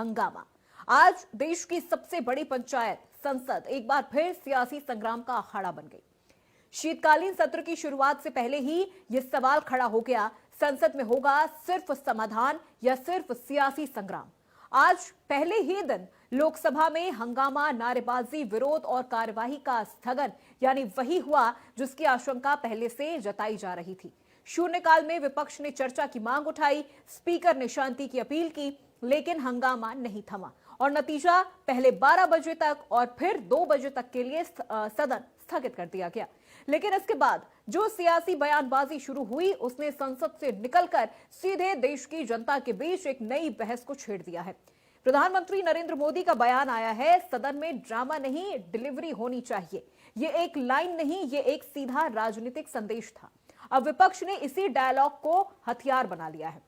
हंगामा। आज देश की सबसे बड़ी पंचायत संसद एक बार फिर सियासी संग्राम का अखाड़ा बन गई। शीतकालीन सत्र की शुरुआत से पहले ही यह सवाल खड़ा हो गया, संसद में होगा सिर्फ समाधान या सिर्फ सियासी संग्राम। आज पहले ही दिन लोकसभा में हंगामा, नारेबाजी, विरोध और कार्यवाही का स्थगन यानी वही हुआ जिसकी आशंका पहले से जताई जा रही थी। शून्यकाल में विपक्ष ने चर्चा की मांग उठाई, स्पीकर ने शांति की अपील की, लेकिन हंगामा नहीं थमा और नतीजा पहले 12 बजे तक और फिर 2 बजे तक के लिए सदन स्थगित कर दिया गया। लेकिन इसके बाद जो सियासी बयानबाजी शुरू हुई उसने संसद से निकलकर सीधे देश की जनता के बीच एक नई बहस को छेड़ दिया है। प्रधानमंत्री नरेंद्र मोदी का बयान आया है, सदन में ड्रामा नहीं डिलीवरी होनी चाहिए। ये एक लाइन नहीं, ये एक सीधा राजनीतिक संदेश था। अब विपक्ष ने इसी डायलॉग को हथियार बना लिया है।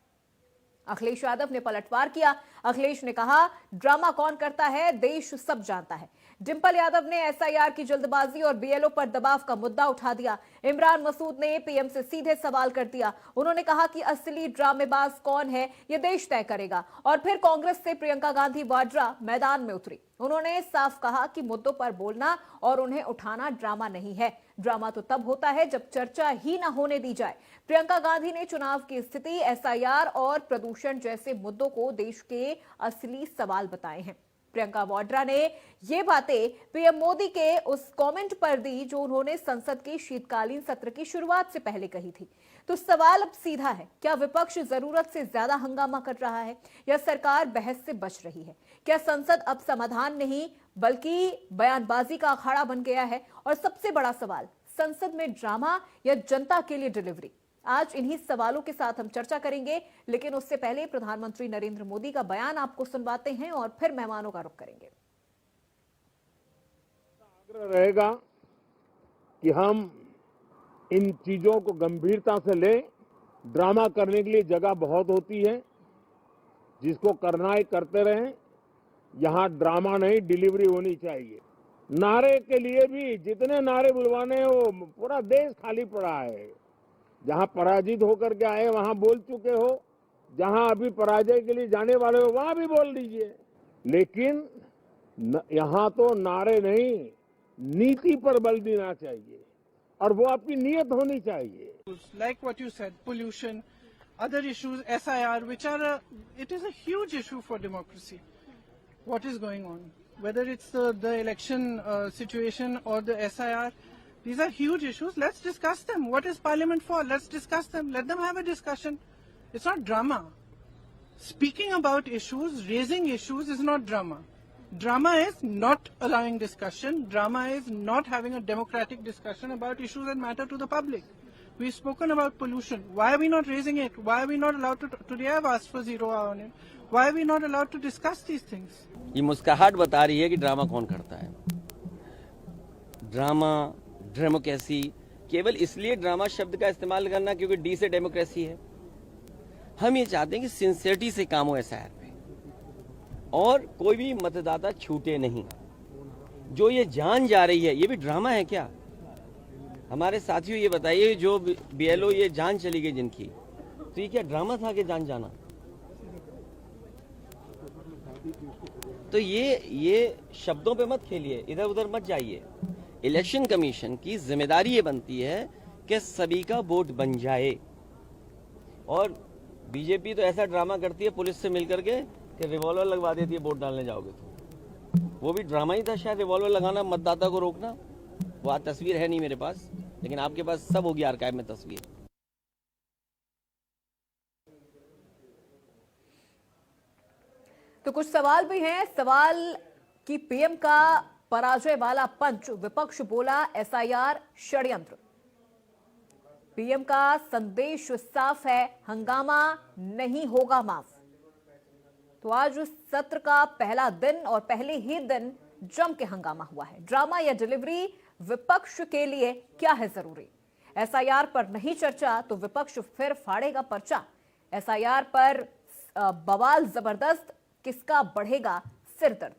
अखिलेश यादव ने पलटवार किया। अखिलेश ने कहा, ड्रामा कौन करता है देश सब जानता है। डिंपल यादव ने एसआईआर की जल्दबाजी और बीएलओ पर दबाव का मुद्दा उठा दिया। इमरान मसूद ने पीएम से सीधे सवाल कर दिया। उन्होंने कहा कि असली ड्रामेबाज कौन है ये देश तय करेगा। और फिर कांग्रेस से प्रियंका गांधी वाड्रा मैदान में उतरी। उन्होंने साफ कहा कि मुद्दों पर बोलना और उन्हें उठाना ड्रामा नहीं है। ड्रामा तो तब होता है जब चर्चा ही ना होने दी जाए। प्रियंका गांधी ने चुनाव की स्थिति, एसआईआर और प्रदूषण जैसे मुद्दों को देश के असली सवाल बताए हैं। प्रियंका वाड्रा ने ये बातें पीएम मोदी के उस कमेंट पर दी जो उन्होंने संसद के शीतकालीन सत्र की शुरुआत से पहले कही थी। तो सवाल अब सीधा है, क्या विपक्ष जरूरत से ज्यादा हंगामा कर रहा है या सरकार बहस से बच रही है? क्या संसद अब समाधान नहीं बल्कि बयानबाजी का अखाड़ा बन गया है? और सबसे बड़ा सवाल, संसद में ड्रामा या जनता के लिए डिलीवरी? आज इन्हीं सवालों के साथ हम चर्चा करेंगे, लेकिन उससे पहले प्रधानमंत्री नरेंद्र मोदी का बयान आपको सुनवाते हैं और फिर मेहमानों का रुख करेंगे। आग्रह रहेगा कि हम इन चीजों को गंभीरता से लें। ड्रामा करने के लिए जगह बहुत होती है, जिसको करना है करते रहें। यहां ड्रामा नहीं डिलीवरी होनी चाहिए। नारे के लिए भी जितने नारे बुलवाने हैं वो पूरा देश खाली पड़ा है। जहां पराजित होकर के आए वहां बोल चुके हो, जहां अभी पराजय के लिए जाने वाले हो वहां भी बोल दीजिए। लेकिन यहां तो नारे नहीं, नीति पर बल देना चाहिए और वो आपकी नीयत होनी चाहिए। Like what you said, pollution, other issues, SIR, which are it is a huge issue for democracy. What is going on? Whether it's the election situation or the SIR, these are huge issues. Let's discuss them. What is Parliament for? Let's discuss them. Let them have a discussion. It's not drama. Speaking about issues, raising issues is not drama. Drama is not allowing discussion. Drama is not having a democratic discussion about issues that matter to the public. We've spoken about pollution. Why are we not raising it? Why are we not allowed to? Today I've asked for 0 hour on it. Why are we not allowed to discuss these things? ये मुस्कुराहट बता रही है कि drama कौन करता है। Drama, democracy, केवल इसलिए ड्रामा शब्द का इस्तेमाल करना क्योंकि डी से डेमोक्रेसी है। हम ये चाहते हैं कि सिंसियरिटी से काम हो एसआईआर पे और कोई भी मतदाता छूटे नहीं। जो ये जान जा रही है ये भी ड्रामा है क्या? हमारे साथियों ये बताइए, जो बीएलओ ये जान चली गई जिनकी, तो ये क्या ड्रामा था कि जान जाना? तो ये शब्दों पे मत खेलिए, इधर उधर मत जाइए। इलेक्शन कमीशन की जिम्मेदारी ये बनती है कि सभी का वोट बन जाए। और बीजेपी तो ऐसा ड्रामा करती है पुलिस से मिलकर के कि रिवॉल्वर लगवा देती है वोट डालने जाओगे तो। वो भी ड्रामा ही था शायद, रिवॉल्वर लगाना, मतदाता को रोकना। वो आज तस्वीर है नहीं मेरे पास, लेकिन आपके पास सब होगी आर्काइव में तस्वीर। तो कुछ सवाल भी हैं। सवाल कि पीएम का पराजय वाला पंच, विपक्ष बोला एसआईआर षड्यंत्र। पीएम का संदेश साफ है, हंगामा नहीं होगा माफ। तो आज उस सत्र का पहला दिन और पहले ही दिन जम के हंगामा हुआ है। ड्रामा या डिलीवरी, विपक्ष के लिए क्या है जरूरी? एसआईआर पर नहीं चर्चा तो विपक्ष फिर फाड़ेगा पर्चा। एसआईआर पर बवाल जबरदस्त, किसका बढ़ेगा सिर दर्द?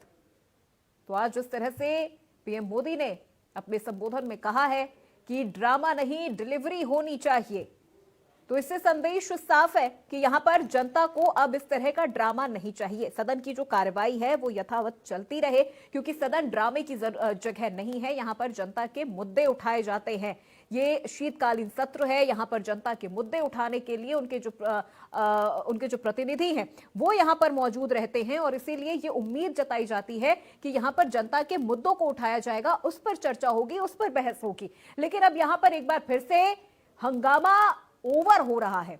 तो आज जिस तरह से पीएम मोदी ने अपने संबोधन में कहा है कि ड्रामा नहीं डिलीवरी होनी चाहिए, तो इससे संदेश साफ है कि यहां पर जनता को अब इस तरह का ड्रामा नहीं चाहिए। सदन की जो कार्रवाई है वो यथावत चलती रहे, क्योंकि सदन ड्रामे की जगह नहीं है। यहां पर जनता के मुद्दे उठाए जाते हैं। ये शीतकालीन सत्र है, यहां पर जनता के मुद्दे उठाने के लिए उनके जो प्रतिनिधि हैं वो यहां पर मौजूद रहते हैं, और इसीलिए ये उम्मीद जताई जाती है कि यहां पर जनता के मुद्दों को उठाया जाएगा, उस पर चर्चा होगी, उस पर बहस होगी। लेकिन अब यहां पर एक बार फिर से हंगामा ओवर हो रहा है।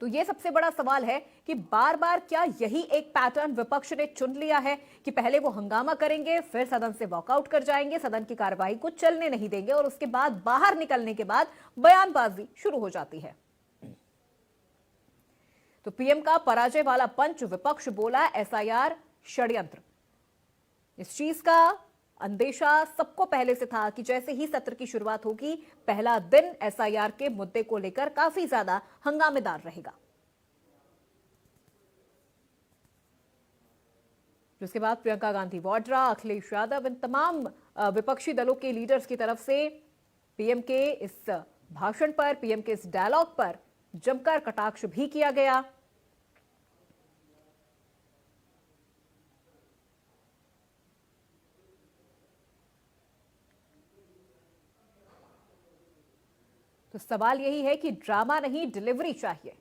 तो यह सबसे बड़ा सवाल है कि बार बार क्या यही एक पैटर्न विपक्ष ने चुन लिया है कि पहले वो हंगामा करेंगे, फिर सदन से वॉकआउट कर जाएंगे, सदन की कार्रवाई को चलने नहीं देंगे, और उसके बाद बाहर निकलने के बाद बयानबाजी शुरू हो जाती है। तो पीएम का पराजय वाला पंच, विपक्ष बोला एसआईआर षड्यंत्र। इस चीज का अंदेशा सबको पहले से था कि जैसे ही सत्र की शुरुआत होगी, पहला दिन एसआईआर के मुद्दे को लेकर काफी ज्यादा हंगामेदार रहेगा। जिसके बाद प्रियंका गांधी वाड्रा, अखिलेश यादव, इन तमाम विपक्षी दलों के लीडर्स की तरफ से पीएम के इस भाषण पर, पीएम के इस डायलॉग पर जमकर कटाक्ष भी किया गया। तो सवाल यही है कि ड्रामा नहीं, डिलीवरी चाहिए।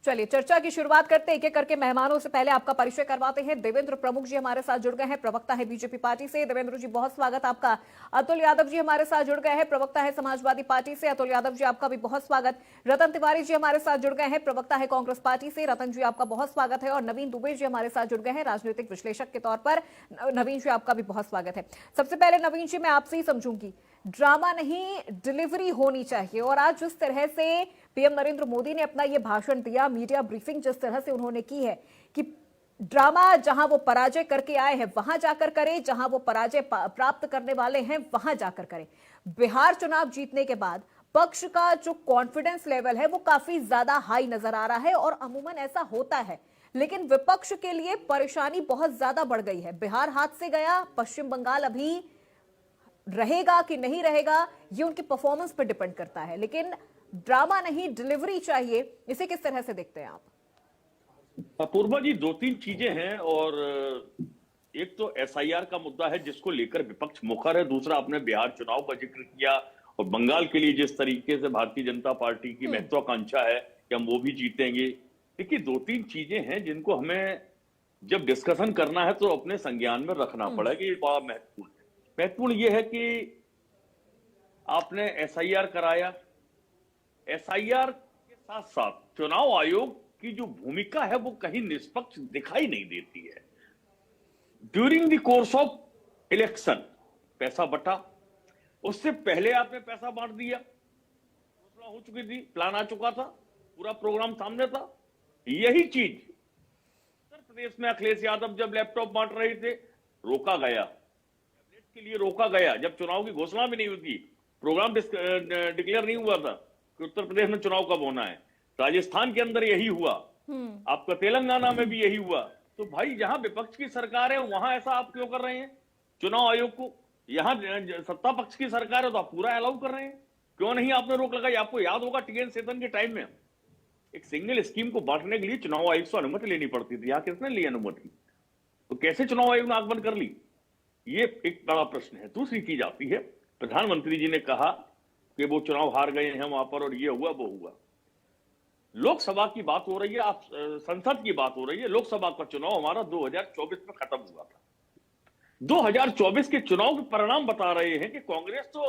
चलिए चर्चा की शुरुआत करते हैं एक एक करके। मेहमानों से पहले आपका परिचय करवाते हैं। देवेंद्र प्रमुख जी हमारे साथ जुड़ गए हैं, प्रवक्ता है बीजेपी पार्टी से। देवेंद्र जी बहुत स्वागत आपका। अतुल यादव जी हमारे साथ जुड़ गए हैं, प्रवक्ता है समाजवादी पार्टी से। अतुल यादव जी आपका भी बहुत स्वागत। रतन तिवारी जी हमारे साथ जुड़ गए हैं, प्रवक्ता है कांग्रेस पार्टी से। रतन जी आपका बहुत स्वागत है। और नवीन दुबे जी हमारे साथ जुड़ गए हैं, राजनीतिक विश्लेषक के तौर पर। नवीन जी आपका भी बहुत स्वागत है। सबसे पहले नवीन जी मैं आपसे ही समझूंगी, ड्रामा नहीं डिलीवरी होनी चाहिए। और आज जिस तरह से पीएम नरेंद्र मोदी ने अपना ये भाषण दिया, मीडिया ब्रीफिंग जिस तरह से उन्होंने की है कि ड्रामा जहां वो पराजय करके आए हैं वहां जाकर करें, जहां वो पराजय प्राप्त करने वाले हैं वहां जाकर करें। बिहार चुनाव जीतने के बाद पक्ष का जो कॉन्फिडेंस लेवल है वो काफी ज्यादा हाई नजर आ रहा है, और अमूमन ऐसा होता है। लेकिन विपक्ष के लिए परेशानी बहुत ज्यादा बढ़ गई है। बिहार हाथ से गया, पश्चिम बंगाल अभी रहेगा कि नहीं रहेगा ये उनकी परफॉर्मेंस पर डिपेंड करता है। लेकिन ड्रामा नहीं डिलीवरी चाहिए, इसे किस तरह से देखते हैं आप? पूर्वा जी, दो तीन चीजें हैं, और एक तो एसआईआर का मुद्दा है जिसको लेकर विपक्ष मुखर है। दूसरा आपने बिहार चुनाव का जिक्र किया, और बंगाल के लिए जिस तरीके से भारतीय जनता पार्टी की महत्वाकांक्षा है कि हम वो भी जीतेंगे। देखिए, दो तीन चीजें हैं जिनको हमें जब डिस्कशन करना है तो अपने संज्ञान में रखना पड़ेगा। ये बड़ा महत्वपूर्ण है। महत्वपूर्ण ये है कि आपने एसआईआर कराया, एसआईआर के साथ साथ चुनाव आयोग की जो भूमिका है वो कहीं निष्पक्ष दिखाई नहीं देती है। During the course of election पैसा बटा, उससे पहले आपने पैसा बांट दिया, घोषणा हो चुकी थी, प्लान आ चुका था, पूरा प्रोग्राम सामने था। यही चीज उत्तर प्रदेश में अखिलेश यादव जब लैपटॉप बांट रहे थे, रोका गया, टैबलेट के लिए रोका गया, जब चुनाव की घोषणा भी नहीं हुई थी, प्रोग्राम डिक्लेयर नहीं हुआ था कि उत्तर प्रदेश में चुनाव कब होना है। राजस्थान के अंदर यही हुआ, आपका तेलंगाना में भी यही हुआ। तो भाई, जहां विपक्ष की सरकार है वहां ऐसा आप क्यों कर रहे हैं चुनाव आयोग को? यहां सत्ता पक्ष की सरकार है तो आप पूरा अलाउ कर रहे हैं, क्यों नहीं आपने रोक लगाई? आपको याद होगा टीएन सेतन के टाइम में एक सिंगल स्कीम को बांटने के लिए चुनाव आयोग से अनुमति लेनी पड़ती थी। यहां किसने ली अनुमति? तो कैसे चुनाव आयोग ने आंख बंद कर ली? ये एक बड़ा प्रश्न है। दूसरी चीज आती है, प्रधानमंत्री जी ने कहा कि वो चुनाव हार गए हैं वहां पर, और ये हुआ वो हुआ। लोकसभा की बात हो रही है, आप संसद की बात हो रही है। लोकसभा का चुनाव हमारा 2024 में खत्म हुआ था। 2024 के चुनाव के परिणाम बता रहे हैं कि कांग्रेस तो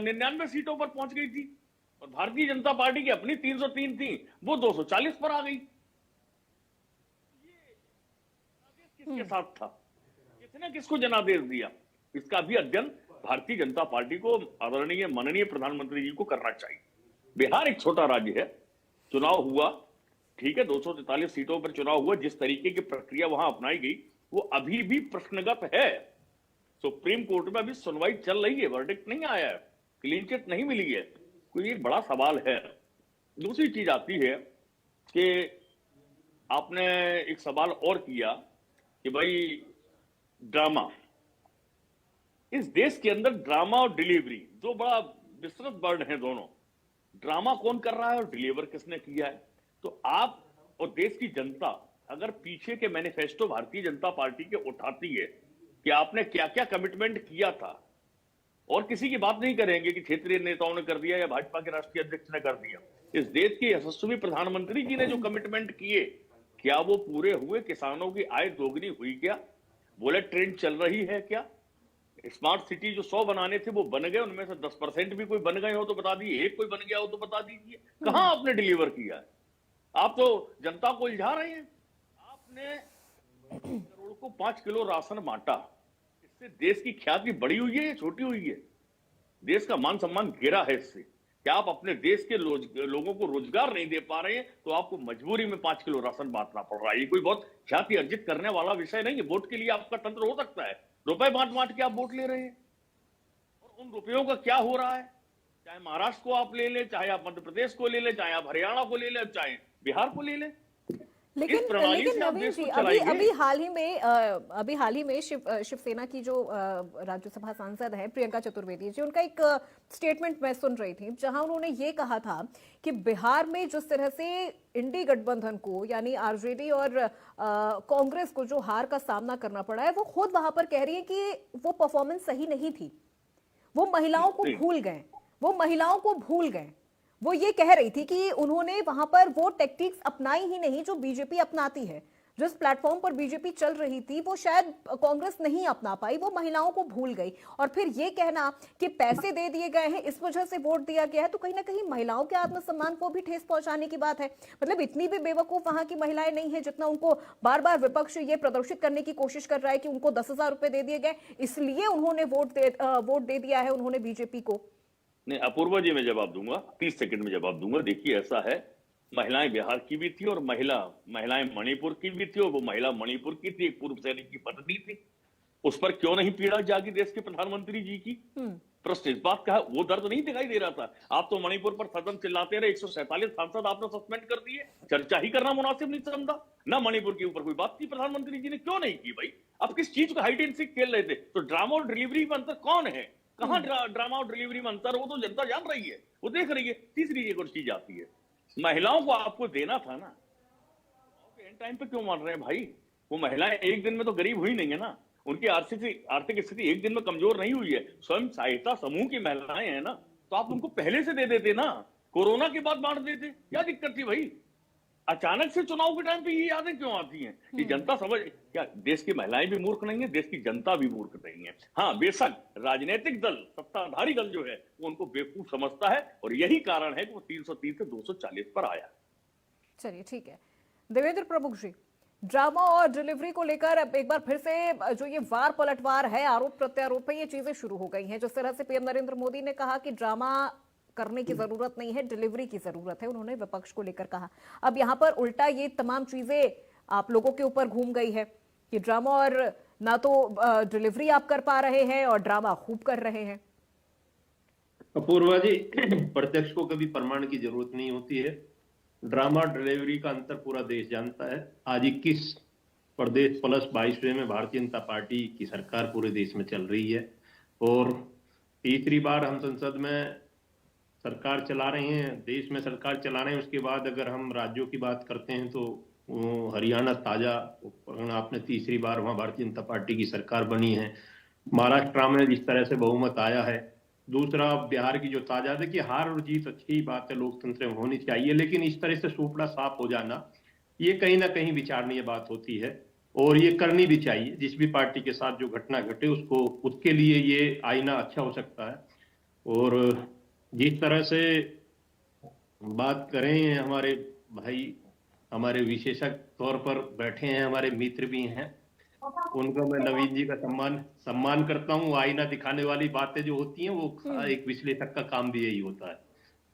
99 सीटों पर पहुंच गई थी, और भारतीय जनता पार्टी की अपनी 303 थी, वो 240 पर आ गई। ये किसके साथ था? किसने किसको जनादेश दिया? इसका भी अध्ययन भारतीय जनता पार्टी को, आदरणीय माननीय प्रधानमंत्री जी को करना चाहिए। बिहार एक छोटा राज्य है, चुनाव हुआ, ठीक है, 243 सीटों पर चुनाव हुआ। जिस तरीके की प्रक्रिया वहां अपनाई गई वो अभी भी प्रश्नगत है। सुप्रीम कोर्ट में अभी सुनवाई चल रही है, वर्डिक्ट नहीं आया है, क्लीन चिट नहीं मिली है, कोई एक बड़ा सवाल है। दूसरी चीज आती है कि आपने एक सवाल और किया कि भाई ड्रामा, इस देश के अंदर ड्रामा और डिलीवरी दो बड़ा विस्तृत वर्ड है दोनों। ड्रामा कौन कर रहा है और डिलीवर किसने किया है? तो आप और देश की जनता अगर पीछे के मैनिफेस्टो भारतीय जनता पार्टी के उठाती है कि आपने क्या क्या कमिटमेंट किया था, और किसी की बात नहीं करेंगे कि क्षेत्रीय नेताओं ने कर दिया या भाजपा के राष्ट्रीय अध्यक्ष ने कर दिया। इस देश के यशस्वी प्रधानमंत्री जी ने जो कमिटमेंट किए, क्या वो पूरे हुए? किसानों की आय दोगुनी हुई क्या? बुलेट ट्रेन चल रही है क्या? स्मार्ट सिटी जो 100 बनाने थे वो बन गए, उनमें से 10% भी कोई बन गए हो तो बता दीजिए, एक कोई बन गया हो तो बता दीजिए। कहां आपने डिलीवर किया है? आप तो जनता को उलझा रहे हैं। आपने करोड़ को 5 किलो राशन बांटा, इससे देश की ख्याति बड़ी हुई है या छोटी हुई है? देश का मान सम्मान गिरा है इससे। क्या आप अपने देश के लोगों को रोजगार नहीं दे पा रहे हैं तो आपको मजबूरी में 5 किलो राशन बांटना पड़ रहा है। ये कोई बहुत ख्याति अर्जित करने वाला विषय नहीं है। वोट के लिए आपका तंत्र हो सकता है, रुपए बांट बांट के आप वोट ले रहे हैं, और उन रुपयों का क्या हो रहा है? चाहे महाराष्ट्र को आप ले लें, चाहे आप मध्य प्रदेश को ले लें, चाहे आप हरियाणा को ले लें, चाहे बिहार को ले लें। लेकिन प्रणाली से आप नवीन देश जी, को अभी चलाइए। अभी हाल ही में शिवसेना की जो राज्यसभा सांसद है प्रियंका चतुर्वेदी जी, उनका एक स्टेटमेंट मैं सुन रही थी जहां उन्होंने ये कहा था कि बिहार में जिस तरह से इंडी गठबंधन को यानी आरजेडी और कांग्रेस को जो हार का सामना करना पड़ा है, वो खुद वहां पर कह रही है कि वो परफॉर्मेंस सही नहीं थी, वो महिलाओं को भूल गए, वो महिलाओं को भूल गए। वो ये कह रही थी कि उन्होंने वहां पर वो टेक्टिक्स अपनाई ही नहीं जो बीजेपी अपनाती है। जिस प्लेटफॉर्म पर बीजेपी चल रही थी वो शायद कांग्रेस नहीं अपना पाई, वो महिलाओं को भूल गई। और फिर ये कहना कि पैसे दे दिए गए हैं इस वजह से वोट दिया गया है, तो कहीं ना कहीं महिलाओं के आत्मसम्मान को भी ठेस पहुंचाने की बात है। मतलब इतनी भी बेवकूफ वहां की महिलाएं नहीं है जितना उनको बार बार विपक्ष ये प्रदर्शित करने की कोशिश कर रहा है कि उनको 10,000 रुपए दे दिए गए, इसलिए उन्होंने वोट दे दिया है उन्होंने बीजेपी को। नहीं, अपूर्वा जी मैं जवाब दूंगा, 30 सेकंड में जवाब दूंगा। देखिए ऐसा है, महिलाएं बिहार की भी थी और महिलाएं मणिपुर की भी थी, और वो महिला मणिपुर की थी, एक पूर्व सैनिक की पत्नी थी। उस पर क्यों नहीं पीड़ा जागी देश के प्रधानमंत्री जी की? प्रश्न इस बात का है, वो दर्द नहीं दिखाई दे रहा था। आप तो मणिपुर पर सदन चिल्लाते रहे, 147 सांसद आपने सस्पेंड कर दिए, चर्चा ही करना मुनासिब नहीं समझा ना। मणिपुर के ऊपर कोई बात की प्रधानमंत्री जी ने, क्यों नहीं की भाई? आप किस चीज को हाइड एंड सीक खेल रहे थे? तो ड्रामा और डिलीवरी में अंतर कौन है? कहां ड्रामा और डिलीवरी में अंतर? वो तो जनता जान रही है, वो देख रही है। तीसरी एक और चीज आती है, महिलाओं को आपको देना था ना, एंड टाइम पे क्यों मान रहे हैं भाई? वो महिलाएं एक दिन में तो गरीब हुई नहीं है ना, उनकी आर्थिक स्थिति एक दिन में कमजोर नहीं हुई है। स्वयं सहायता समूह की महिलाएं हैं ना, तो आप उनको पहले से दे देते ना, कोरोना के बाद बांट देते, क्या दिक्कत थी भाई? अचानक से चुनाव के टाइम पे ये यादें क्यों आती हैं? कि जनता समझ, क्या देश की महिलाएं भी मूर्ख नहीं है, देश की जनता भी मूर्ख नहीं है। हाँ बेशक राजनीतिक दल, सत्ताधारी दल जो है वो उनको बेवकूफ समझता है, और यही कारण है कि वो 330 से 240 पर आया। चलिए ठीक है। देवेंद्र प्रमुख जी, ड्रामा और डिलीवरी को लेकर अब एक बार फिर से जो ये वार पलटवार है, आरोप प्रत्यारोप है, ये चीजें शुरू हो गई हैं। जिस तरह से पीएम नरेंद्र मोदी ने कहा कि ड्रामा करने की जरूरत नहीं है, डिलीवरी की जरूरत है, उन्होंने विपक्ष को लेकर कहा। अब यहां पर उल्टा ये तमाम चीजें आप लोगों के ऊपर घूम गई है कि ड्रामा और ना तो डिलीवरी आप कर पा रहे हैं और ड्रामा खूब कर रहे हैं। अपूर्वा जी, प्रत्यक्ष को कभी प्रमाण की जरूरत नहीं होती है। ड्रामा डिलीवरी का अंतर पूरा देश जानता है। आज 21 प्रदेश प्लस 22वें में भारतीय जनता पार्टी की सरकार पूरे देश में चल रही है, और तीसरी बार हम संसद में सरकार चला रहे हैं, देश में सरकार चला रहे हैं। उसके बाद अगर हम राज्यों की बात करते हैं तो हरियाणा ताजा, आपने तीसरी बार वहां भारतीय जनता पार्टी की सरकार बनी है। महाराष्ट्र में जिस तरह से बहुमत आया है, दूसरा बिहार की जो ताजा, देखिए हार और जीत अच्छी बात है, लोकतंत्र में होनी चाहिए, लेकिन इस तरह से सूपड़ा साफ हो जाना ये कहीं ना कहीं विचारणीय बात होती है, और ये करनी भी चाहिए। जिस भी पार्टी के साथ जो घटना घटे उसको, उसके लिए ये आईना अच्छा हो सकता है। और जिस तरह से बात करें, हमारे भाई, हमारे विशेषज्ञ तौर पर बैठे हैं, हमारे मित्र भी हैं, उनको मैं नवीन जी का सम्मान करता हूँ। आईना दिखाने वाली बातें जो होती हैं वो एक विश्लेषक का काम भी यही होता है।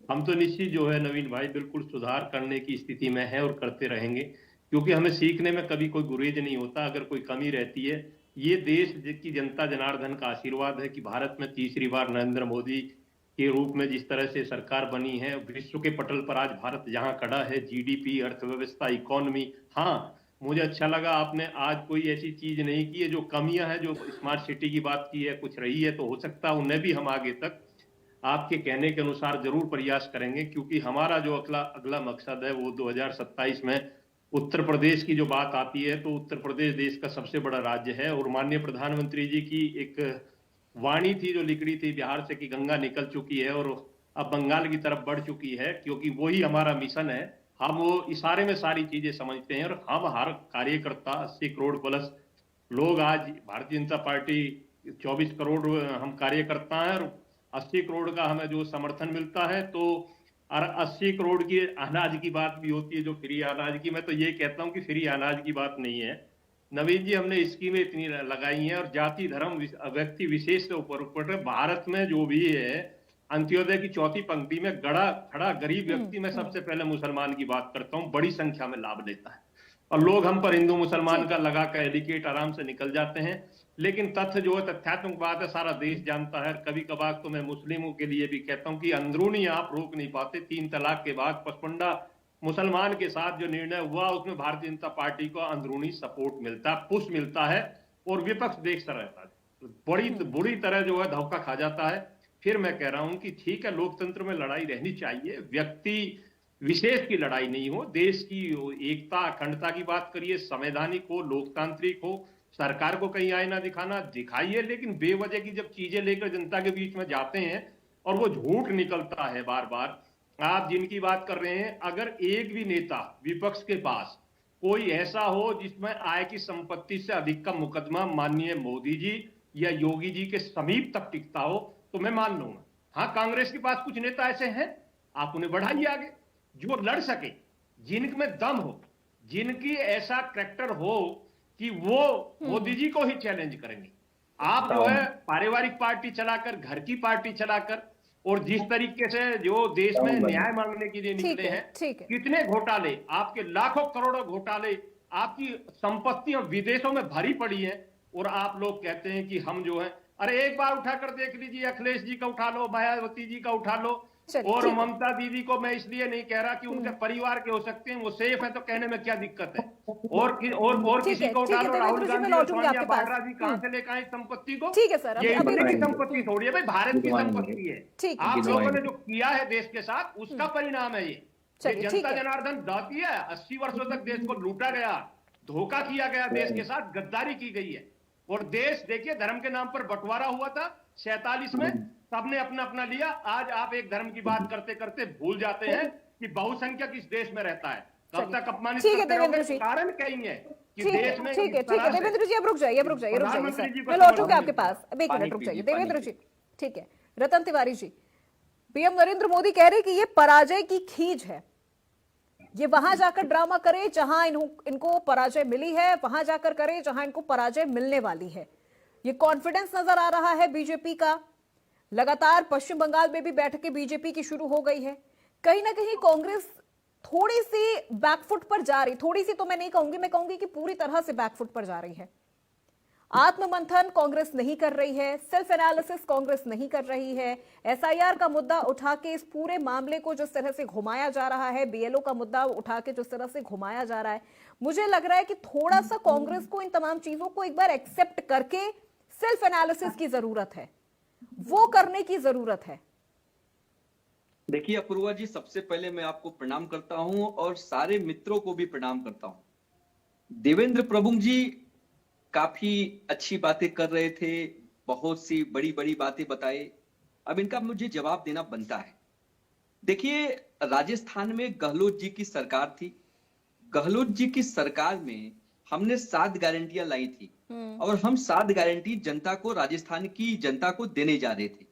हम तो निश्चित जो है नवीन भाई बिल्कुल सुधार करने की स्थिति में है और करते रहेंगे, क्योंकि हमें सीखने में कभी कोई गुरेज नहीं होता। अगर कोई कमी रहती है, ये देश की जनता जनार्दन का आशीर्वाद है कि भारत में तीसरी बार नरेंद्र मोदी के रूप में जिस तरह से सरकार बनी है, विश्व के पटल पर आज भारत जहां खड़ा है, जीडीपी, अर्थव्यवस्था, इकोनॉमी, हाँ मुझे अच्छा लगा आपने आज कोई ऐसी चीज नहीं की है जो कमियां हैं, जो स्मार्ट सिटी की बात की है, कुछ रही है, तो हो सकता है उन्हें भी हम आगे तक आपके कहने के अनुसार जरूर प्रयास करेंगे, क्योंकि हमारा जो अगला मकसद है वो 2027 में उत्तर प्रदेश की जो बात आती है, तो उत्तर प्रदेश देश का सबसे बड़ा राज्य है और माननीय प्रधानमंत्री जी की एक वाणी थी जो लिखी थी बिहार से कि गंगा निकल चुकी है और अब बंगाल की तरफ बढ़ चुकी है, क्योंकि वही हमारा मिशन है। हम वो इशारे में सारी चीजें समझते हैं और हम हर कार्यकर्ता 80 करोड़ प्लस लोग आज भारतीय जनता पार्टी 24 करोड़ हम कार्यकर्ता हैं और 80 करोड़ का हमें जो समर्थन मिलता है, तो 80 करोड़ की अनाज की बात भी होती है, जो फ्री अनाज की। मैं तो ये कहता हूं कि फ्री अनाज की बात नहीं है नवीन जी, हमने स्कीमें इतनी लगाई हैं और जाति धर्म व्यक्ति विशेष से ऊपर भारत में जो भी है अंत्योदय की चौथी पंक्ति में खड़ा गरीब व्यक्ति में सबसे पहले मुसलमान की बात करता हूं, बड़ी संख्या में लाभ लेता है और लोग हम पर हिंदू मुसलमान का लगा कर एडिकेट आराम से निकल जाते हैं। लेकिन तथ्य जो है तथ्यात्मक बात है, सारा देश जानता है। कभी कभार तो मैं मुस्लिमों के लिए भी कहता हूं कि अंदरूनी आप रोक नहीं पाते। 3 तलाक के बाद पसमंडा मुसलमान के साथ जो निर्णय हुआ उसमें भारतीय जनता पार्टी को अंदरूनी सपोर्ट मिलता है, पुश मिलता है और विपक्ष देखता रहता है, बुरी तरह जो है धोखा खा जाता है। फिर मैं कह रहा हूं कि ठीक है, लोकतंत्र में लड़ाई रहनी चाहिए, व्यक्ति विशेष की लड़ाई नहीं हो, देश की एकता अखंडता की बात करिए, संवैधानिक हो, लोकतांत्रिक हो, सरकार को कहीं आईना दिखाइए, लेकिन बेवजह की जब चीजें लेकर जनता के बीच में जाते हैं और वो झूठ निकलता है बार बार। आप जिनकी बात कर रहे हैं, अगर एक भी नेता विपक्ष के पास कोई ऐसा हो जिसमें आय की संपत्ति से अधिक का मुकदमा माननीय मोदी जी या योगी जी के समीप तक टिकता हो तो मैं मान लूंगा। हाँ, कांग्रेस के पास कुछ नेता ऐसे हैं, आप उन्हें बढ़ाइए आगे, जो लड़ सके, जिनमें दम हो, जिनकी ऐसा कैरेक्टर हो कि वो मोदी जी को ही चैलेंज करेंगे। आप जो है पारिवारिक पार्टी चलाकर, घर की पार्टी चलाकर और जिस तरीके से जो देश में न्याय मांगने के लिए निकले हैं, कितने घोटाले, आपके लाखों करोड़ों घोटाले, आपकी संपत्तियां विदेशों में भरी पड़ी है और आप लोग कहते हैं कि हम जो है, अरे एक बार उठाकर देख लीजिए, अखिलेश जी का उठा लो, मायावती जी का उठा लो, और ममता दीदी को मैं इसलिए नहीं कह रहा कि उनके परिवार के हो सकते हैं, वो सेफ है तो कहने में क्या दिक्कत है, और किसी को उठा लो, राहुल गांधी और सोनिया बाड्रा जी कहां से लेकर आए संपत्ति को? ठीक है सर, ये इंडिया की संपत्ति थोड़ी है भाई, भारत की संपत्ति है। आप लोगों ने जो किया है देश के साथ उसका परिणाम है ये जनता जनार्दन दाती है। 80 वर्षों तक देश को लूटा गया, धोखा किया गया, देश के साथ गद्दारी की गई है और देश देखिए धर्म के नाम पर बंटवारा हुआ था 47 में, सबने अपना अपना लिया। आज आप एक धर्म की बात करते करते भूल जाते हैं कि बहुसंख्यक इस देश में रहता है, कब तक अपमानित करते रहोगे? कारण कहीं है कि देश में। ठीक है देवेंद्र जी, अब रुक जाइए मैं लौटूंगा आपके पास, अब 1 मिनट रुक जाइए देवेंद्र जी। ठीक है, रतन तिवारी जी, पीएम नरेंद्र मोदी कह रहे कि ये पराजय की खींच है, ये वहां जाकर ड्रामा करे जहां इनको पराजय मिली है, वहां जाकर करे जहां इनको पराजय मिलने वाली है। ये कॉन्फिडेंस नजर आ रहा है बीजेपी का। लगातार पश्चिम बंगाल में भी बैठकें बीजेपी की शुरू हो गई है। कहीं ना कहीं कांग्रेस थोड़ी सी बैकफुट पर जा रही, थोड़ी सी तो मैं नहीं कहूंगी, मैं कहूंगी कि पूरी तरह से बैकफुट पर जा रही है। आत्ममंथन कांग्रेस नहीं कर रही है, सेल्फ एनालिसिस कांग्रेस नहीं कर रही है, एसआईआर का मुद्दा उठा के इस पूरे मामले को जिस तरह से घुमाया जा रहा है, बीएलओ का मुद्दा उठा के जिस तरह से घुमाया जा रहा है, मुझे लग रहा है कि थोड़ा सा कांग्रेस को इन तमाम चीजों को एक बार एक्सेप्ट करके सेल्फ एनालिसिस की जरूरत है, वो करने की जरूरत है। देखिए अपूर्वा जी, सबसे पहले मैं आपको प्रणाम करता हूं और सारे मित्रों को भी प्रणाम करता हूं। देवेंद्र प्रभु जी काफी अच्छी बातें कर रहे थे, बहुत सी बड़ी बड़ी बातें बताए, अब इनका मुझे जवाब देना बनता है। देखिए, राजस्थान में गहलोत जी की सरकार थी, गहलोत जी की सरकार में हमने 7 गारंटियां लाई थी और हम 7 गारंटी जनता को, राजस्थान की जनता को देने जा रहे थे।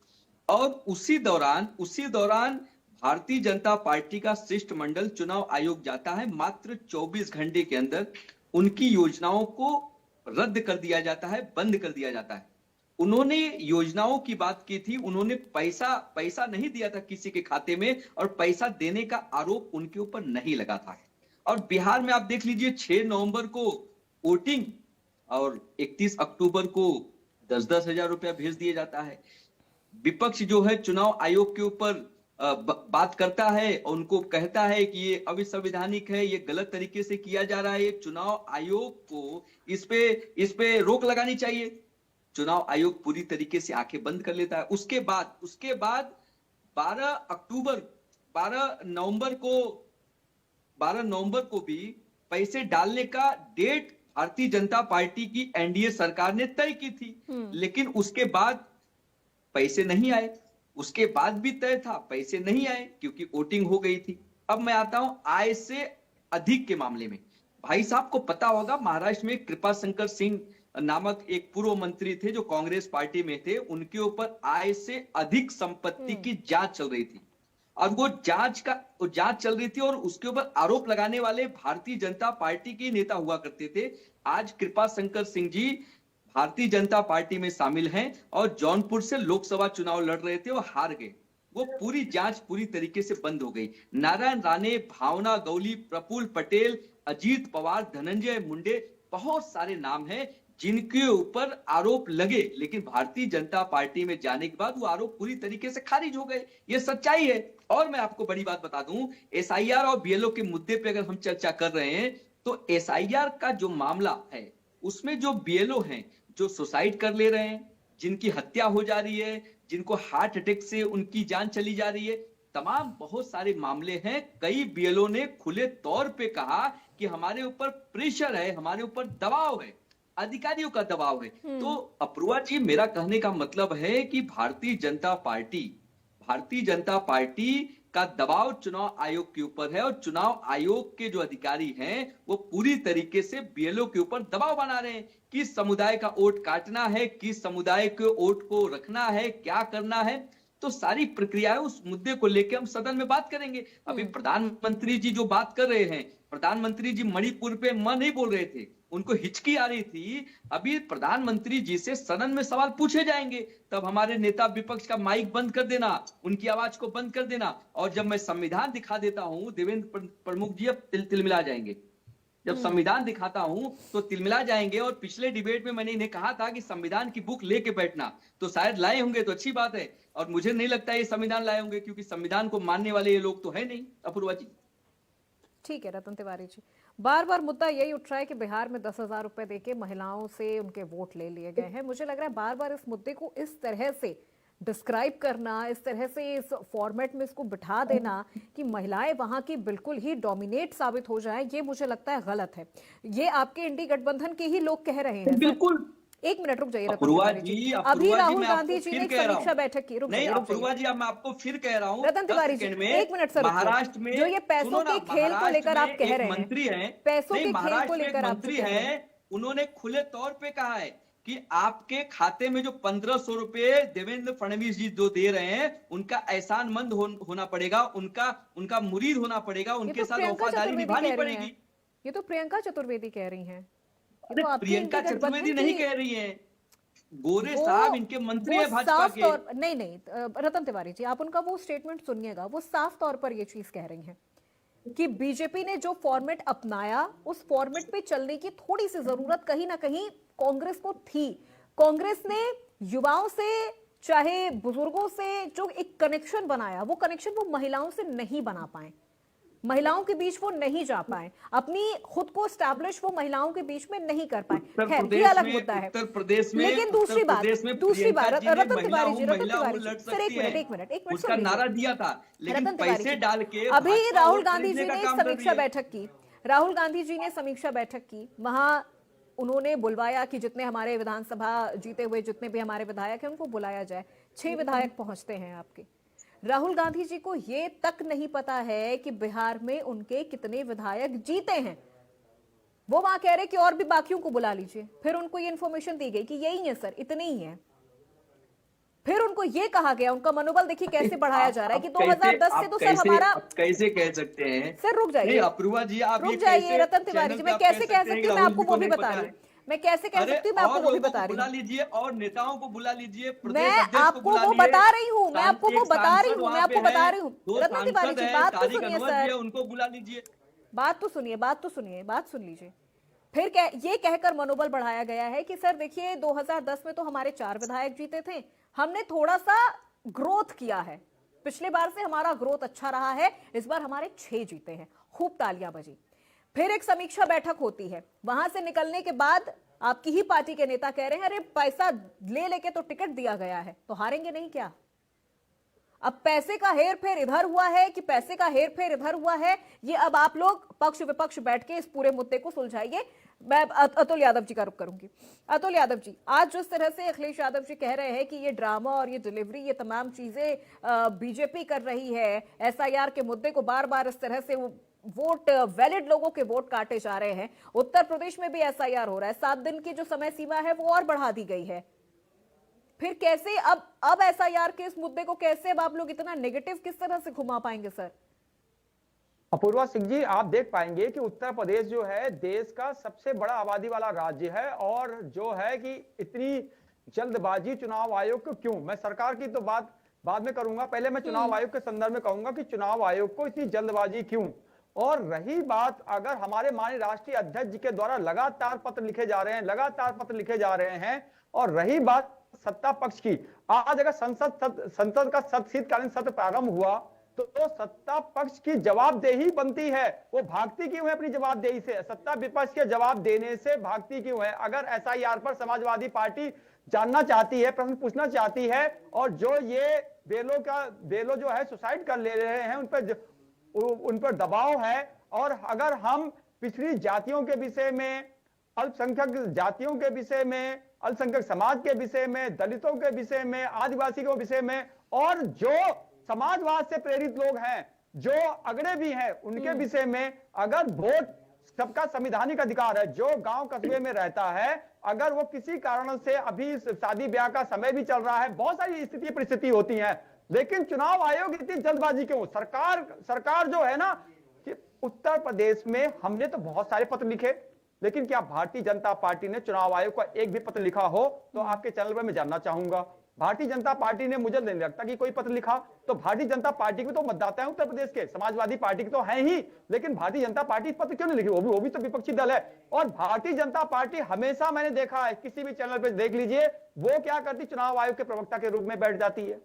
और उसी दौरान भारतीय जनता पार्टी का शिष्टमंडल चुनाव आयोग जाता है, मात्र 24 घंटे के अंदर उनकी योजनाओं को रद्द कर दिया जाता है, बंद कर दिया जाता है। उन्होंने योजनाओं की बात की थी, उन्होंने पैसा नहीं दिया था किसी के खाते में और पैसा देने का आरोप उनके ऊपर नहीं लगा था। और बिहार में आप देख लीजिए, 6 नवंबर को वोटिंग और 31 अक्टूबर को 10-10 हजार रुपया भेज दिया जाता है। विपक्ष जो है चुनाव आयोग के ऊपर बात करता है और उनको कहता है कि ये अविसंवैधानिक है, ये गलत तरीके से किया जा रहा है, चुनाव आयोग को इस पे रोक लगानी चाहिए। चुनाव आयोग पूरी तरीके से आंखें बंद कर लेता है। उसके बाद 12 नवंबर को भी पैसे डालने का डेट भारतीय जनता पार्टी की एनडीए सरकार ने तय की थी, लेकिन उसके बाद पैसे नहीं आए। उसके बाद भी तय था, पैसे नहीं आए क्योंकि वोटिंग हो गई थी। अब मैं आता हूं आय से अधिक के मामले में। भाई साहब को पता होगा, महाराष्ट्र में कृपा शंकर सिंह नामक एक पूर्व मंत्री थे जो कांग्रेस पार्टी में थे, उनके ऊपर आय से अधिक संपत्ति की जांच चल रही थी और वो जांच चल रही थी और उसके ऊपर आरोप लगाने वाले भारतीय जनता पार्टी के नेता हुआ करते थे। आज कृपा शंकर सिंह जी भारतीय जनता पार्टी में शामिल हैं और जौनपुर से लोकसभा चुनाव लड़ रहे थे, वो हार गए। वो पूरी जांच पूरी तरीके से बंद हो गई। नारायण राणे, भावना गौली, प्रफुल्ल पटेल, अजीत पवार, धनंजय मुंडे, बहुत सारे नाम हैं जिनके ऊपर आरोप लगे, लेकिन भारतीय जनता पार्टी में जाने के बाद वो आरोप पूरी तरीके से खारिज हो गए। ये सच्चाई है। और मैं आपको बड़ी बात बता दूं, एसआईआर और बीएलओ के मुद्दे पे अगर हम चर्चा कर रहे हैं तो एसआईआर का जो मामला है उसमें जो बीएलओ हैं जो सुसाइड कर ले रहे हैं, जिनकी हत्या हो जा रही है, जिनको हार्ट अटैक से उनकी जान चली जा रही है, तमाम बहुत सारे मामले हैं। कई बीएलओ ने खुले तौर पे कहा कि हमारे ऊपर प्रेशर है, हमारे ऊपर दबाव है, अधिकारियों का दबाव है। तो अपूर्वा जी, मेरा कहने का मतलब है कि भारतीय जनता पार्टी का दबाव चुनाव आयोग के ऊपर है और चुनाव आयोग के जो अधिकारी हैं वो पूरी तरीके से बीएलओ के ऊपर दबाव बना रहे हैं। किस समुदाय का वोट काटना है, किस समुदाय के वोट को रखना है, क्या करना है, तो सारी प्रक्रिया है। उस मुद्दे को लेकर हम सदन में बात करेंगे। अभी प्रधानमंत्री जी जो बात कर रहे हैं, प्रधानमंत्री जी मणिपुर पे म नहीं बोल रहे थे, उनको हिचकी आ रही थी। अभी प्रधानमंत्री जी से सदन में सवाल पूछे जाएंगे, तब हमारे नेता विपक्ष का माइक बंद कर देना, उनकी आवाज को बंद कर देना। और जब मैं संविधान दिखा देता हूं, देवेंद्र प्रमुख जी अब तिलमिला जाएंगे। जब संविधान दिखाता हूं तो तिलमिला जाएंगे। और पिछले डिबेट में मैंने इन्हें कहा था कि संविधान की बुक लेके बैठना, तो शायद लाए होंगे तो अच्छी बात है। और मुझे नहीं लगता ये संविधान लाए होंगे क्योंकि संविधान को मानने वाले ये लोग तो है नहीं। अपूर्वा जी, ठीक है रतन तिवारी जी, बार बार मुद्दा यही उठ रहा है कि बिहार में 10,000 रुपए देके महिलाओं से उनके वोट ले लिए गए हैं। मुझे लग रहा है बार बार इस मुद्दे को इस तरह से डिस्क्राइब करना, इस तरह से इस फॉर्मेट में इसको बिठा देना कि महिलाएं वहां की बिल्कुल ही डोमिनेट साबित हो जाएं, ये मुझे लगता है गलत है। ये आपके इंडी गठबंधन के ही लोग कह रहे हैं। बिल्कुल। एक मिनट रुक जाइए अपूर्वा रतन जी, अभी राहुल गांधी जी ने समीक्षा बैठक की। नहीं अपूर्वा जी, अब मैं आपको फिर कह रहा हूँ रतन तिवारी जी, एक मिनट सर, महाराष्ट्र में जो ये पैसों के खेल को लेकर आप कह रहे हैं, मंत्री हैं, पैसों के खेल को लेकर आप मंत्री हैं, उन्होंने खुले तौर पे कहा है कि आपके खाते में जो 1500 रुपए देवेंद्र फडणवीस जी जो दे रहे हैं उनका एहसानमंद होना पड़ेगा, उनका मुरीद होना पड़ेगा, उनके साथ वफादारी निभानी पड़ेगी। ये तो प्रियंका चतुर्वेदी कह रही हैं। अरे प्रियंका चतुर्वेदी नहीं कह रही हैं, गोरे साहब इनके मंत्री हैं भाजपा के। नहीं रतन तिवारी जी, आप उनका वो स्टेटमेंट सुनिएगा। वो साफ तौर पर ये चीज कह रही हैं कि बीजेपी ने जो फॉर्मेट अपनाया उस फॉर्मेट पे चलने की थोड़ी सी जरूरत कहीं ना कहीं कांग्रेस को थी। कांग्रेस ने युवाओं से चाहे बुजुर्गों से जो एक कनेक्शन बनाया, वो कनेक्शन वो महिलाओं से नहीं बना पाए, महिलाओं के बीच वो नहीं जा पाए, अपनी खुद को स्टैब्लिश वो महिलाओं के बीच में नहीं कर पाए। खैर ये अलग मुद्दा है। उत्तर प्रदेश में, लेकिन दूसरी बात रतन तिवारी जी, सर एक मिनट उसका नारा दिया था, लेकिन पैसे डाल के अभी राहुल गांधी जी ने समीक्षा बैठक की, राहुल गांधी जी ने समीक्षा बैठक की, वहां उन्होंने बुलवाया कि जितने हमारे विधानसभा जीते हुए जितने भी हमारे विधायक हैं उनको बुलाया जाए। 6 विधायक पहुंचते हैं आपके। राहुल गांधी जी को ये तक नहीं पता है कि बिहार में उनके कितने विधायक जीते हैं। वो वहां कह रहे कि और भी बाकियों को बुला लीजिए। फिर उनको ये इंफॉर्मेशन दी गई कि यही है सर, इतने ही है। फिर उनको ये कहा गया, उनका मनोबल देखिए कैसे बढ़ाया जा रहा है कि 2010 से तो सर हमारा, कैसे कह सकते हैं सर, रुक जाइए अपूर्वा जी, आप रुक जाइए रतन तिवारी जी, मैं कैसे कह सकती हूँ, मैं आपको वो भी बता रही हूँ, मैं कैसे कह सकती हूँ, मैं आपको वो भी बता रही हूँ। बुला लीजिए और नेताओं को बुला लीजिए, मैं आपको वो बता रही हूँ, मैं आपको वो बता रही हूँ, मैं आपको बता रही हूँ। रतन तिवारी जी बात तो सुनिए सर, उनको बुला लीजिए, बात तो सुनिए, बात सुन लीजिए। फिर ये कहकर मनोबल बढ़ाया गया है कि सर देखिए 2010 में तो हमारे 4 विधायक जीते थे, हमने थोड़ा सा ग्रोथ किया है, पिछले बार से हमारा ग्रोथ अच्छा रहा है, इस बार हमारे 6 जीते हैं। खूब तालियां बजी। फिर एक समीक्षा बैठक होती है, वहां से निकलने के बाद आपकी ही पार्टी के नेता कह रहे हैं अरे पैसा ले लेके तो टिकट दिया गया है, तो हारेंगे नहीं क्या? अब पैसे का हेर फेर इधर हुआ है कि पैसे का हेर फेर इधर हुआ है, ये अब आप लोग पक्ष विपक्ष बैठ के इस पूरे मुद्दे को सुलझाइए। मैं अतुल यादव जी का रुख करूंगी। अतुल यादव जी, आज जिस तरह से अखिलेश यादव जी कह रहे हैं कि ये ड्रामा और ये डिलीवरी, ये तमाम चीजें बीजेपी कर रही है, एसआईआर के मुद्दे को बार बार इस तरह से वोट, वैलिड लोगों के वोट काटे जा रहे हैं। उत्तर प्रदेश में भी एसआईआर हो रहा है, 7 दिन की जो समय सीमा है वो और बढ़ा दी गई है। फिर कैसे अब एसआईआर के इस मुद्दे को कैसे अब आप लोग इतना नेगेटिव किस तरह से घुमा पाएंगे सर? अपूर्वा सिंह जी, आप देख पाएंगे कि उत्तर प्रदेश जो है देश का सबसे बड़ा आबादी वाला राज्य है, और जो है कि इतनी जल्दबाजी चुनाव आयोग को क्यों, मैं सरकार की तो बात बाद में करूंगा, पहले मैं चुनाव आयोग के संदर्भ में कहूंगा कि चुनाव आयोग को इतनी जल्दबाजी क्यों। और रही बात, अगर हमारे माननीय राष्ट्रीय अध्यक्ष जी के द्वारा लगातार पत्र लिखे जा रहे हैं, लगातार पत्र लिखे जा रहे हैं, और रही बात सत्ता पक्ष की, आज अगर संसद का शीतकालीन सत्र प्रारंभ हुआ तो सत्ता पक्ष की जवाबदेही बनती है। वो भागती क्यों है अपनी जवाबदेही से? सत्ता विपक्ष के जवाब देने से भागती क्यों है? अगर एसआईआर पर समाजवादी पार्टी जानना चाहती है, प्रश्न पूछना चाहती है, और जो ये बेलो जो है सुसाइड कर ले रहे हैं, उन पर दबाव है, और अगर हम पिछड़ी जातियों के विषय में, अल्पसंख्यक जातियों के विषय में, अल्पसंख्यक समाज के विषय में, दलितों के विषय में, आदिवासी के विषय में, और जो समाजवाद से प्रेरित लोग हैं, जो अगड़े भी हैं, उनके विषय में अगर वोट सबका संवैधानिक अधिकार है, जो गांव कस्बे में रहता है, अगर वो किसी कारण से, अभी शादी ब्याह का समय भी चल रहा है, बहुत सारी स्थिति परिस्थिति होती है, लेकिन चुनाव आयोग इतनी जल्दबाजी क्यों? सरकार जो है ना, कि उत्तर प्रदेश में हमने तो बहुत सारे पत्र लिखे, लेकिन क्या भारतीय जनता पार्टी ने चुनाव आयोग का एक भी पत्र लिखा हो? तो आपके चैनल पर मैं जानना चाहूंगा, भारतीय जनता पार्टी ने, मुझे नहीं लगता कि कोई पत्र लिखा। तो भारतीय जनता पार्टी के तो मतदाता है उत्तर प्रदेश के, समाजवादी पार्टी के तो है ही, लेकिन भारतीय जनता पार्टी पत्र क्यों नहीं लिखी? वो भी तो विपक्षी दल है। और भारतीय जनता पार्टी हमेशा, मैंने देखा है, किसी भी चैनल पर देख लीजिए, वो क्या करती, चुनाव आयोग के प्रवक्ता के रूप में बैठ जाती है।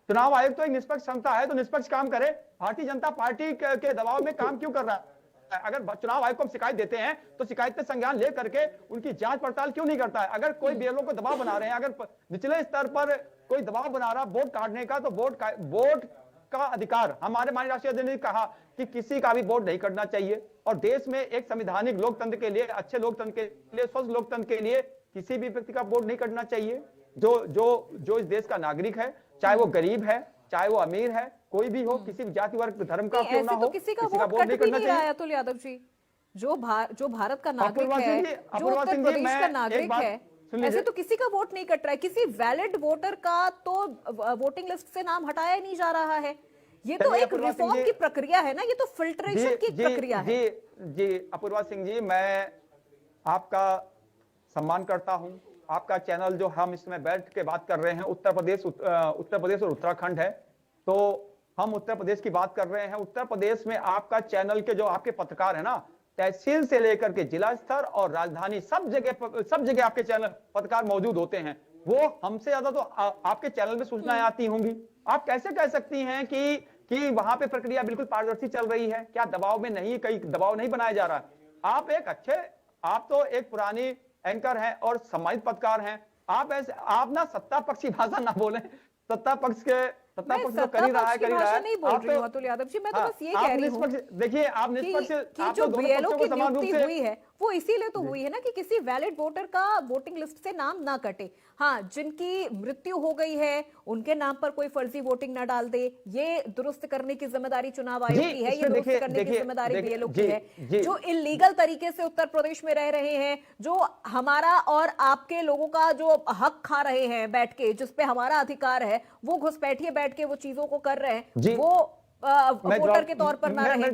चुनाव आयोग तो एक निष्पक्ष संस्था है, तो निष्पक्ष काम करे। भारतीय जनता पार्टी के दबाव में काम क्यों कर रहा है? अगर चुनाव आयोग को हम शिकायत देते हैं तो शिकायत पे संज्ञान ले करके उनकी जांच पड़ताल क्यों नहीं करता है? अगर कोई बीएलओ को दबाव बना रहे हैं, अगर निचले स्तर पर कोई दबाव बना रहा वोट काटने का, तो वोट का अधिकार, हमारे माननीय राष्ट्रीय अध्यक्ष ने कहा कि किसी का भी वोट नहीं करना चाहिए, और देश में एक संवैधानिक लोकतंत्र के लिए, अच्छे लोकतंत्र के लिए, स्वस्थ लोकतंत्र के लिए किसी भी व्यक्ति का वोट नहीं करना चाहिए। जो इस देश का नागरिक है, चाहे वो गरीब है, चाहे वो अमीर है, कोई भी हो, किसी भी जाति वर्ग धर्म का क्यों ना हो, तो किसी का वोट नहीं करना चाहिए। अतुल यादव जी, जो भारत का नागरिक है, जो उत्तर प्रदेश का नागरिक है, ऐसे तो किसी का वोट नहीं कट रहा है। किसी वैलिड वोटर का तो वोटिंग लिस्ट से नाम हटाया नहीं जा रहा है। ये तो एक रिफॉर्म की प्रक्रिया है ना, ये तो फिल्ट्रेशन की प्रक्रिया है। जी अपूर्वा सिंह जी, मैं आपका सम्मान करता हूं। आपका चैनल जो हम इसमें बैठ के बात कर रहे हैं, उत्तर प्रदेश और उत्तराखंड है, तो हम उत्तर प्रदेश की बात कर रहे हैं। उत्तर प्रदेश में आपका चैनल के जो आपके पत्रकार है ना, तहसील से लेकर के जिला स्तर और राजधानी, सब जगह आपके चैनल पत्रकार मौजूद होते हैं। वो हमसे ज्यादा तो आपके चैनल में सूचनाएं आती होंगी। आप कैसे कह सकती हैं कि वहां पे प्रक्रिया बिल्कुल पारदर्शी चल रही है? क्या दबाव में नहीं, कहीं दबाव नहीं बनाया जा रहा? आप तो एक पुरानी एंकर हैं और सम्मानित पत्रकार हैं। आप ना सत्ता पक्ष की भाषा ना बोलें। सत्ता पक्ष तो कर ही रहा है। नहीं बोल रही हूं अतुल यादव जी, मैं तो बस ये कह रही हूं, देखिए आप निष्पक्ष, आप जो बीएलओ की नियुक्ति हुई है वो इसीलिए तो हुई है ना कि किसी वैलिड वोटर का वोटिंग लिस्ट से नाम ना कटे। हाँ, जिनकी मृत्यु हो गई है उनके नाम पर कोई फर्जी वोटिंग ना डाल दे, ये दुरुस्त करने की जिम्मेदारी चुनाव आयोग की है, ये दुरुस्त करने की जिम्मेदारी बीएलओ की है। जो इलीगल तरीके से उत्तर प्रदेश में रह रहे हैं, जो हमारा और आपके लोगों का जो हक खा रहे हैं बैठ के, जिसपे हमारा अधिकार है, वो घुसपैठिए बैठ के वो चीजों को कर रहे हैं, वो वोटर के तौर पर ना रहे।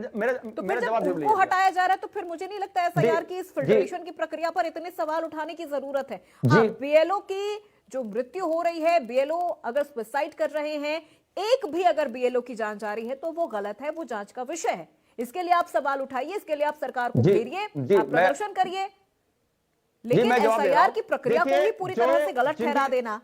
तो फिर जब उनको हटाया जा रहा है तो फिर मुझे नहीं लगता एसआईआर की इस फिल्ट्रेशन की प्रक्रिया पर इतने सवाल उठाने की जरूरत है। हाँ, बीएलओ की जो मृत्यु हो रही है, बीएलओ अगर सुसाइड कर रहे हैं, एक भी अगर बीएलओ की जांच जारी है तो वो गलत है, वो जांच का विषय है। इसके लिए आप सवाल उठाइए, इसके लिए आप सरकार को घेरिए, आप प्रदर्शन करिए, लेकिन एसआईआर की प्रक्रिया को भी पूरी तरह से गलत ठहरा देना,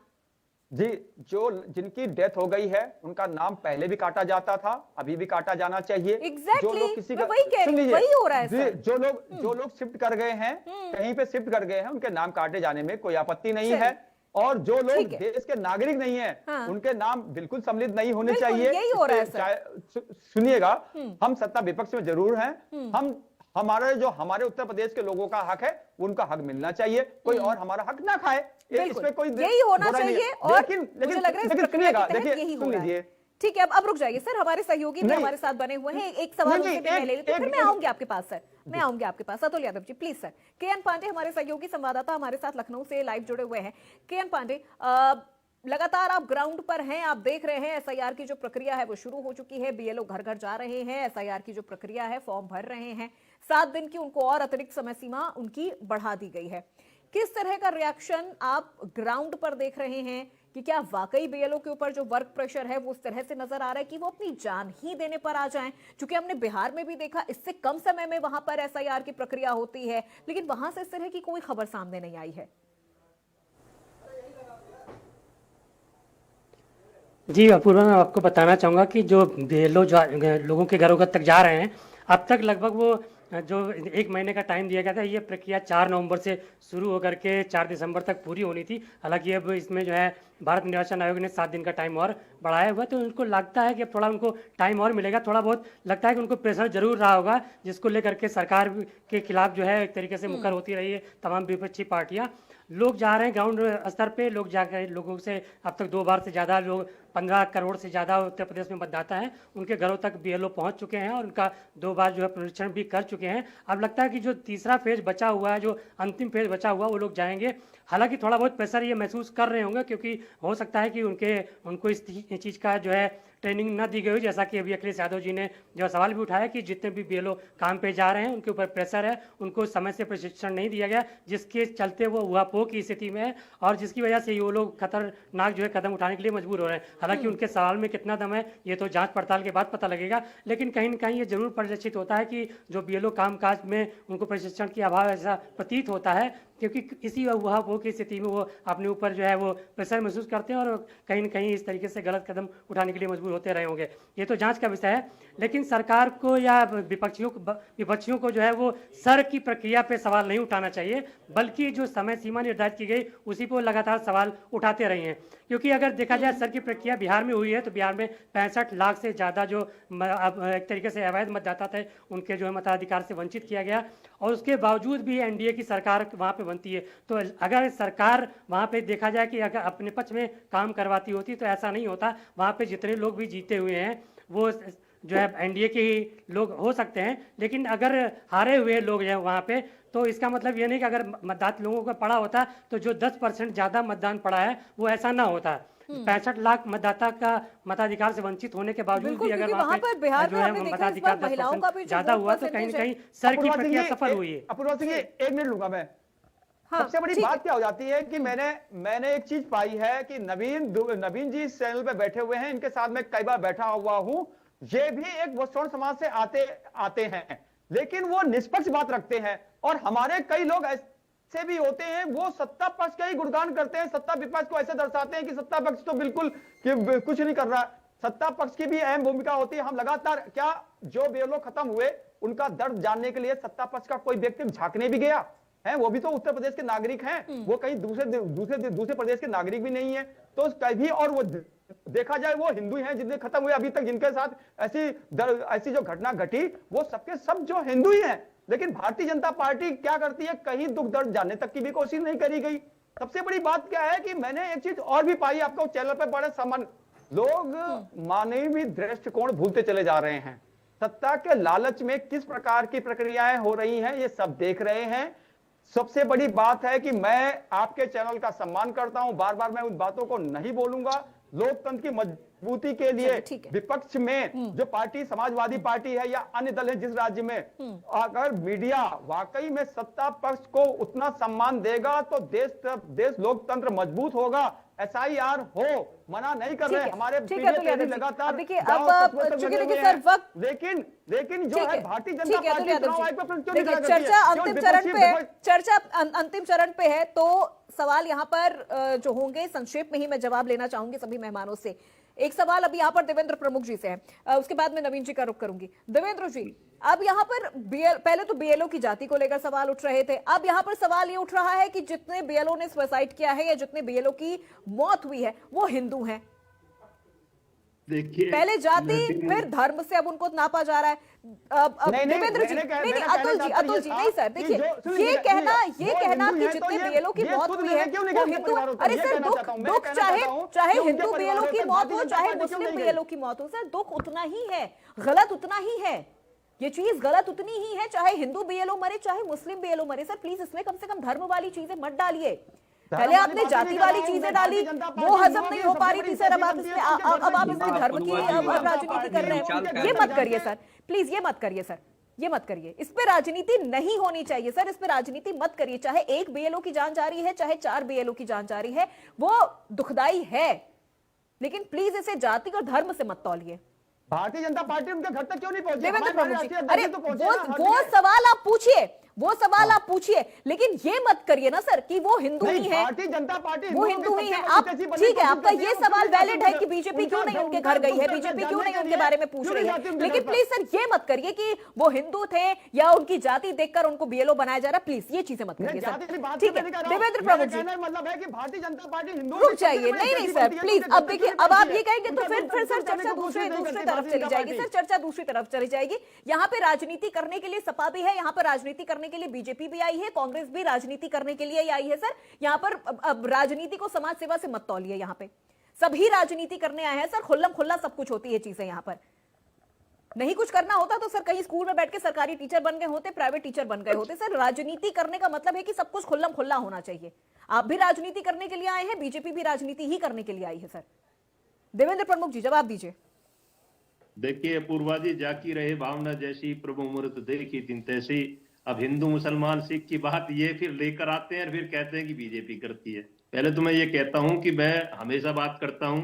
जी, जो जिनकी डेथ हो गई है उनका नाम पहले भी काटा जाता था, अभी भी काटा जाना चाहिए। Exactly, जो लोग किसी मैं का वही कह रही सुन हूं, लीजिए, वही हो रहा है जी, सर। जो लोग शिफ्ट कर गए हैं, कहीं पे शिफ्ट कर गए हैं, उनके नाम काटे जाने में कोई आपत्ति नहीं चलिए, है। और जो लोग ठीक है। देश के नागरिक नहीं है, हाँ। उनके नाम बिल्कुल सम्मिलित नहीं होने बिल्कुल, चाहिए। यही हो रहा है सर। सुनिएगा, हम सत्ता विपक्ष में जरूर हैं, हमारे उत्तर प्रदेश के लोगों का हक है, उनका हक मिलना चाहिए, कोई और हमारा हक ना खाए। बिल्कुल, इसमें कोई यही होना बुराई नहीं है। चाहिए और लेकिन मुझे लग रहा है इस प्रक्रिया सुनिएगा, के तहत देखिए, यही हो सुन रहा है। लीजिए। ठीक है, अब रुक जाइए सर, हमारे सहयोगी भी नहीं। हमारे साथ बने हुए हैं। एक सवाल नहीं, उनसे भी मैं ले लेती हूं, फिर मैं एक- आऊंगी आपके पास सर, मैं आऊंगी आपके पास। Atul Yadav ji please sir. KN Pandey हमारे सहयोगी संवाददाता हमारे साथ लखनऊ से लाइव जुड़े हुए हैं। केएन पांडे, लगातार आप ग्राउंड पर हैं, आप देख रहे हैं एसआईआर की जो प्रक्रिया है वो शुरू हो चुकी है, बीएलओ घर घर जा रहे हैं, एसआईआर की जो प्रक्रिया है फॉर्म भर रहे हैं, 7 दिन की उनको और अतिरिक्त समय सीमा उनकी बढ़ा दी गई है। किस तरह का रिएक्शन आप ग्राउंड पर देख रहे हैं कि क्या वाकई बीएलओ के ऊपर जो वर्क प्रेशर है वो उस तरह से नजर आ रहा है कि वो अपनी जान ही देने पर आ जाएं? क्योंकि हमने बिहार में भी देखा, इससे कम समय में वहां पर एसआईआर की प्रक्रिया होती है, लेकिन वहां से इस तरह की कोई खबर सामने नहीं आई है। जी अपूर्वा, मैं आपको बताना चाहूँगा कि जो बीएलओ जो लोगों के घरों तक जा रहे हैं, अब तक लगभग वो जो 1 महीने का टाइम दिया गया था, ये प्रक्रिया 4 नवंबर से शुरू होकर के 4 दिसंबर तक पूरी होनी थी। हालांकि अब इसमें जो है भारत निर्वाचन आयोग ने 7 दिन का टाइम और बढ़ाया हुआ, तो उनको लगता है कि अब थोड़ा उनको टाइम और मिलेगा। थोड़ा बहुत लगता है कि उनको प्रेशर जरूर रहा होगा, जिसको लेकर के सरकार के खिलाफ जो है एक तरीके से मुकर होती रही है तमाम विपक्षी पार्टियाँ। लोग जा रहे हैं ग्राउंड स्तर पे, लोग जाकर लोगों से अब तक 2 बार से ज़्यादा लोग 15 करोड़ से ज़्यादा उत्तर प्रदेश में मतदाता हैं, उनके घरों तक बीएलओ पहुंच चुके हैं और उनका 2 बार जो है परीक्षण भी कर चुके हैं। अब लगता है कि जो तीसरा फेज बचा हुआ है, जो अंतिम फेज बचा हुआ, वो लोग जाएंगे। हालांकि थोड़ा बहुत प्रेशर ये महसूस कर रहे होंगे, क्योंकि हो सकता है कि उनको इस चीज़ का जो है ट्रेनिंग ना दी गई हो। जैसा कि अभी अखिलेश यादव जी ने जो सवाल भी उठाया कि जितने भी बीएलओ काम पे जा रहे हैं उनके ऊपर प्रेशर है, उनको समय से प्रशिक्षण नहीं दिया गया, जिसके चलते वो उहापोह की स्थिति में है और जिसकी वजह से ये लोग खतरनाक जो है कदम उठाने के लिए मजबूर हो रहे हैं। हालांकि उनके सवाल में कितना दम है ये तो जांच पड़ताल के बाद पता लगेगा, लेकिन कहीं न कहीं ये जरूर परिलक्षित होता है कि जो बीएलओ कामकाज में उनको प्रशिक्षण की अभाव ऐसा प्रतीत होता है, क्योंकि इसी उहापोह की स्थिति में वो अपने ऊपर जो है वो प्रेशर महसूस करते हैं और कहीं न कहीं इस तरीके से गलत कदम उठाने के लिए मजबूर होते रहे होंगे। ये तो जांच का विषय है, लेकिन सरकार को या विपक्षियों को जो है वो सर की प्रक्रिया पे सवाल नहीं उठाना चाहिए, बल्कि जो समय सीमा निर्धारित की गई उसी पर लगातार सवाल उठाते रहे हैं। क्योंकि अगर देखा जाए सर की प्रक्रिया बिहार में हुई है, तो बिहार में 65 लाख से ज़्यादा जो एक तरीके से अवैध मतदाता थे उनके जो है मताधिकार से वंचित किया गया, और उसके बावजूद भी एनडीए की सरकार वहाँ पे बनती है। तो अगर सरकार वहाँ पे देखा जाए कि अगर अपने पक्ष में काम करवाती होती तो ऐसा नहीं होता। वहाँ पे जितने लोग भी जीते हुए हैं वो जो है एनडीए के ही लोग हो सकते हैं, लेकिन अगर हारे हुए लोग हैं वहाँ पे, तो इसका मतलब ये नहीं कि अगर मतदाता लोगों को पड़ा होता तो जो 10% ज़्यादा मतदान पड़ा है वो ऐसा ना होता। 65 लाख मतदाता का मताधिकार से वंचित होने के बावजूद भी अगर वहाँ पे बिहार जो है मताधिकार 10% ज़्यादा हुआ, तो कहीं न कहीं सर की प्रक्रिया सफल हुई है। अपूर्वा सिंह, 1 मिनट लूंगा मैं। हाँ, सबसे बड़ी बात क्या हो जाती है कि मैंने एक चीज पाई है कि नवीन जी इस चैनल पे बैठे हुए हैं, इनके साथ मैं कई बार बैठा हुआ हूं, ये भी एक वसर्ण समाज से आते हैं, लेकिन वो निष्पक्ष बात रखते हैं। और हमारे कई लोग ऐसे भी होते हैं, वो सत्ता पक्ष का ही गुणगान करते हैं, सत्ता विपक्ष को ऐसे दर्शाते हैं कि सत्ता पक्ष तो बिल्कुल कुछ नहीं कर रहा। सत्ता पक्ष की भी अहम भूमिका होती है। हम लगातार, क्या जो बीएलओ खत्म हुए उनका दर्द जानने के लिए सत्ता पक्ष का कोई व्यक्ति झांकने भी गया है? वो भी तो उत्तर प्रदेश के नागरिक हैं, वो कहीं दूसरे प्रदेश के नागरिक भी नहीं है। तो कभी, और वो देखा जाए वो हिंदू हैं जितने खत्म हुए अभी तक, जिनके साथ ऐसी जो घटना घटी, वो सबके सब जो हिंदू ही हैं। लेकिन भारतीय जनता पार्टी क्या करती है, कहीं दुख दर्द जानने तक की भी कोशिश नहीं करी गई। सबसे बड़ी बात क्या है कि मैंने एक चीज और भी पाई, आपको चैनल पे बड़े सामान लोग मानवीय दृष्टिकोण भूलते चले जा रहे हैं। सत्ता के लालच में किस प्रकार की प्रक्रियाएं हो रही हैं ये सब देख रहे हैं। सबसे बड़ी बात है कि मैं आपके चैनल का सम्मान करता हूं, बार बार मैं उन बातों को नहीं बोलूंगा। लोकतंत्र की मजबूती के लिए विपक्ष में जो पार्टी, समाजवादी पार्टी है या अन्य दल है जिस राज्य में, अगर मीडिया वाकई में सत्ता पक्ष को उतना सम्मान देगा तो देश लोकतंत्र मजबूत होगा। SIR हो, मना नहीं कर रहे, हमारे ठीक है, पीढ़ी अतुल लगातार अब देखिए, गांव अब कस्बों तक चूंकि लगे देखिए हुए सर हैं। वक्त, लेकिन जो ठीक है है, भारतीय जनता ठीक है, पार्टी अतुल चुनाव जी, आयोग पर क्यों देखिए निकाल करती चर्चा है? अंतिम केवल चरण पे है, विपक्षी- चर्चा अंतिम चरण पे है, तो सवाल यहाँ पर जो होंगे संक्षेप में ही मैं जवाब लेना चाहूंगी सभी मेहमानों से। एक सवाल अभी यहाँ पर देवेंद्र प्रमुख जी से है, उसके बाद में नवीन जी का रुख करूंगी। देवेंद्र जी, अब यहाँ पर पहले तो BLO की जाति को लेकर सवाल उठ रहे थे, अब यहाँ पर सवाल ये उठ रहा है कि जितने BLO ने सुसाइड किया है या जितने BLO की मौत हुई है वो हिंदू हैं। देखिए, पहले जाति फिर धर्म से अब उनको नापा जा रहा है। देवेंद्र जी, नहीं अतुल जी नहीं सर, देखिए ये कहना कि जितने BLO की मौत हुई है वो हिंदू, अरे सर दुख चाहे हिंदू BLO की मौत हो चाहे मुस्लिम BLO की मौत हो, सर दुख उतना ही है, गलत उतना ही है, ये चीज गलत उतनी ही है, चाहे हिंदू BLO मरे चाहे मुस्लिम BLO मरे। सर प्लीज इसमें कम से कम धर्म वाली चीजें मत डालिए। पहले आपने जाति वाली चीजें डाली, वो हजम नहीं हो पा रही थी सर, अब आप इसमें धर्म की राजनीति कर रहे हैं, ये मत करिए सर, प्लीज ये मत करिए सर, ये मत करिए, इस पे राजनीति नहीं होनी चाहिए सर, इस पे राजनीति मत करिए। चाहे एक BLO की जान जा रही है चाहे 4 BLO की जान जा रही है, वो दुखदाई है, लेकिन प्लीज इसे जाति और धर्म से मत तौलिए। भारतीय जनता पार्टी उनके घर तक क्यों नहीं पहुंची? देवेंद्र हमारे प्रमुख जी, राष्ट्रीय अरे अध्यक्ष तो पहुंचे ना, हर वो जगह। सवाल आप पूछिए, वो सवाल आप पूछिए, लेकिन ये मत करिए ना सर कि वो हिंदू ही है, भारतीय जनता पार्टी वो हिंदू ही है। आप ठीक है, आपका ये सवाल वैलिड है कि बीजेपी क्यों नहीं उनके घर गई है, बीजेपी क्यों नहीं उनके बारे में पूछ रही है, लेकिन प्लीज सर ये मत करिए कि वो हिंदू थे या उनकी जाति देखकर उनको BLO बनाया जा रहा है, प्लीज ये चीजें मत करिए सर। ठीक है देवेंद्र प्रमुख जी, मतलब है कि भारतीय जनता पार्टी हिंदू रुक जाइए, नहीं सर प्लीज, अब देखिए अब आप ये कहेंगे तो फिर सर चर्चा दूसरी तरफ चली जाएगी, सर चर्चा दूसरी तरफ चली जाएगी। यहाँ पे राजनीति करने के लिए सपा भी है, यहाँ पर राजनीति करने के लिए बीजेपी भी आई है, कांग्रेस भी राजनीति करने के लिए आई है सर। यहाँ पर अब राजनीति को समाज सेवा से मत तौलिए, यहाँ पे सभी राजनीति करने आए हैं सर, खुल्लम खुल्ला सब कुछ होती है चीजें। यहाँ पर नहीं कुछ करना होता तो सर कहीं स्कूल में बैठ के सरकारी टीचर बन गए होते, प्राइवेट टीचर बन गए होते। सर राजनीति करने का मतलब है कि सब कुछ खुल्लम खुल्ला होना चाहिए। आप भी राजनीति करने के लिए आए हैं, बीजेपी भी राजनीति ही करने के लिए आई है सर। देवेंद्र प्रमुख जी जवाब दीजिए। देखिए अपूर्वा जी, जाकी रहे भावना जैसी प्रभु मूर्त देखी तिन तैसी। अब हिंदू मुसलमान सिख की बात ये फिर लेकर आते हैं और फिर कहते हैं कि बीजेपी करती है। पहले तो मैं ये कहता हूं कि मैं हमेशा बात करता हूं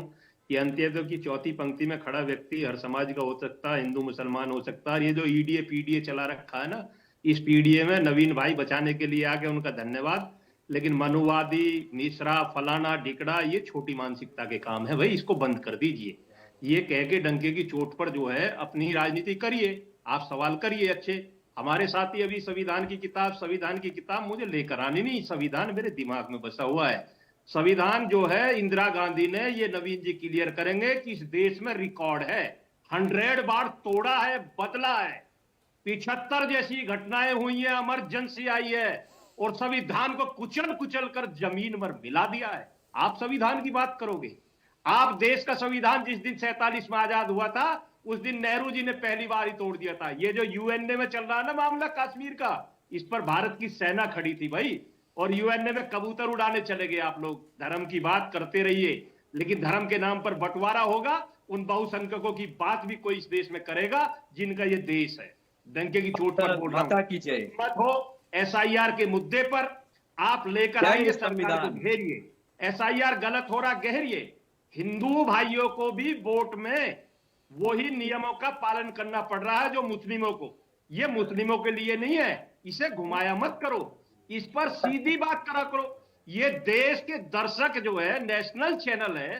कि अंत्योदय की चौथी पंक्ति में खड़ा व्यक्ति हर समाज का हो सकता है, हिंदू मुसलमान हो सकता है। ये जो ईडीए पीडीए चला रखा है ना, इस पीडीए में नवीन भाई बचाने के लिए आगे, उनका धन्यवाद। लेकिन मनुवादी, मिश्रा, फलाना ढिकड़ा, ये छोटी मानसिकता के काम है भाई, इसको बंद कर दीजिए। ये कह के डंके की चोट पर जो है अपनी राजनीति करिए, आप सवाल करिए अच्छे। हमारे साथी अभी संविधान की किताब मुझे लेकर आनी नहीं, संविधान मेरे दिमाग में बसा हुआ है। संविधान जो है इंदिरा गांधी ने, ये नवीन जी क्लियर करेंगे कि इस देश में रिकॉर्ड है, 100 बार तोड़ा है, बदला है, 75 जैसी घटनाएं हुई है, इमरजेंसी आई है और संविधान को कुचल कर जमीन पर मिला दिया है। आप संविधान की बात करोगे? आप देश का संविधान जिस दिन 47 में आजाद हुआ था, उस दिन नेहरू जी ने पहली बार ही तोड़ दिया था। ये जो यूएनए में चल रहा है ना मामला कश्मीर का, इस पर भारत की सेना खड़ी थी भाई, और यूएनए में कबूतर उड़ाने चले गए आप लोग। धर्म की बात करते रहिए, लेकिन धर्म के नाम पर बंटवारा होगा, उन बहुसंख्यकों की बात भी कोई इस देश में करेगा जिनका ये देश है। डंके की चोट पर बोल रहा हूं, मत हो। SIR के मुद्दे पर आप लेकर आइए, सरकार को घेरिए। SIR गलत हो रहा, गहरिए। हिंदू भाइयों को भी वोट में वही नियमों का पालन करना पड़ रहा है जो मुस्लिमों को। ये मुस्लिमों के लिए नहीं है, इसे घुमाया मत करो, इस पर सीधी बात करा करो। ये देश के दर्शक जो है, नेशनल चैनल है,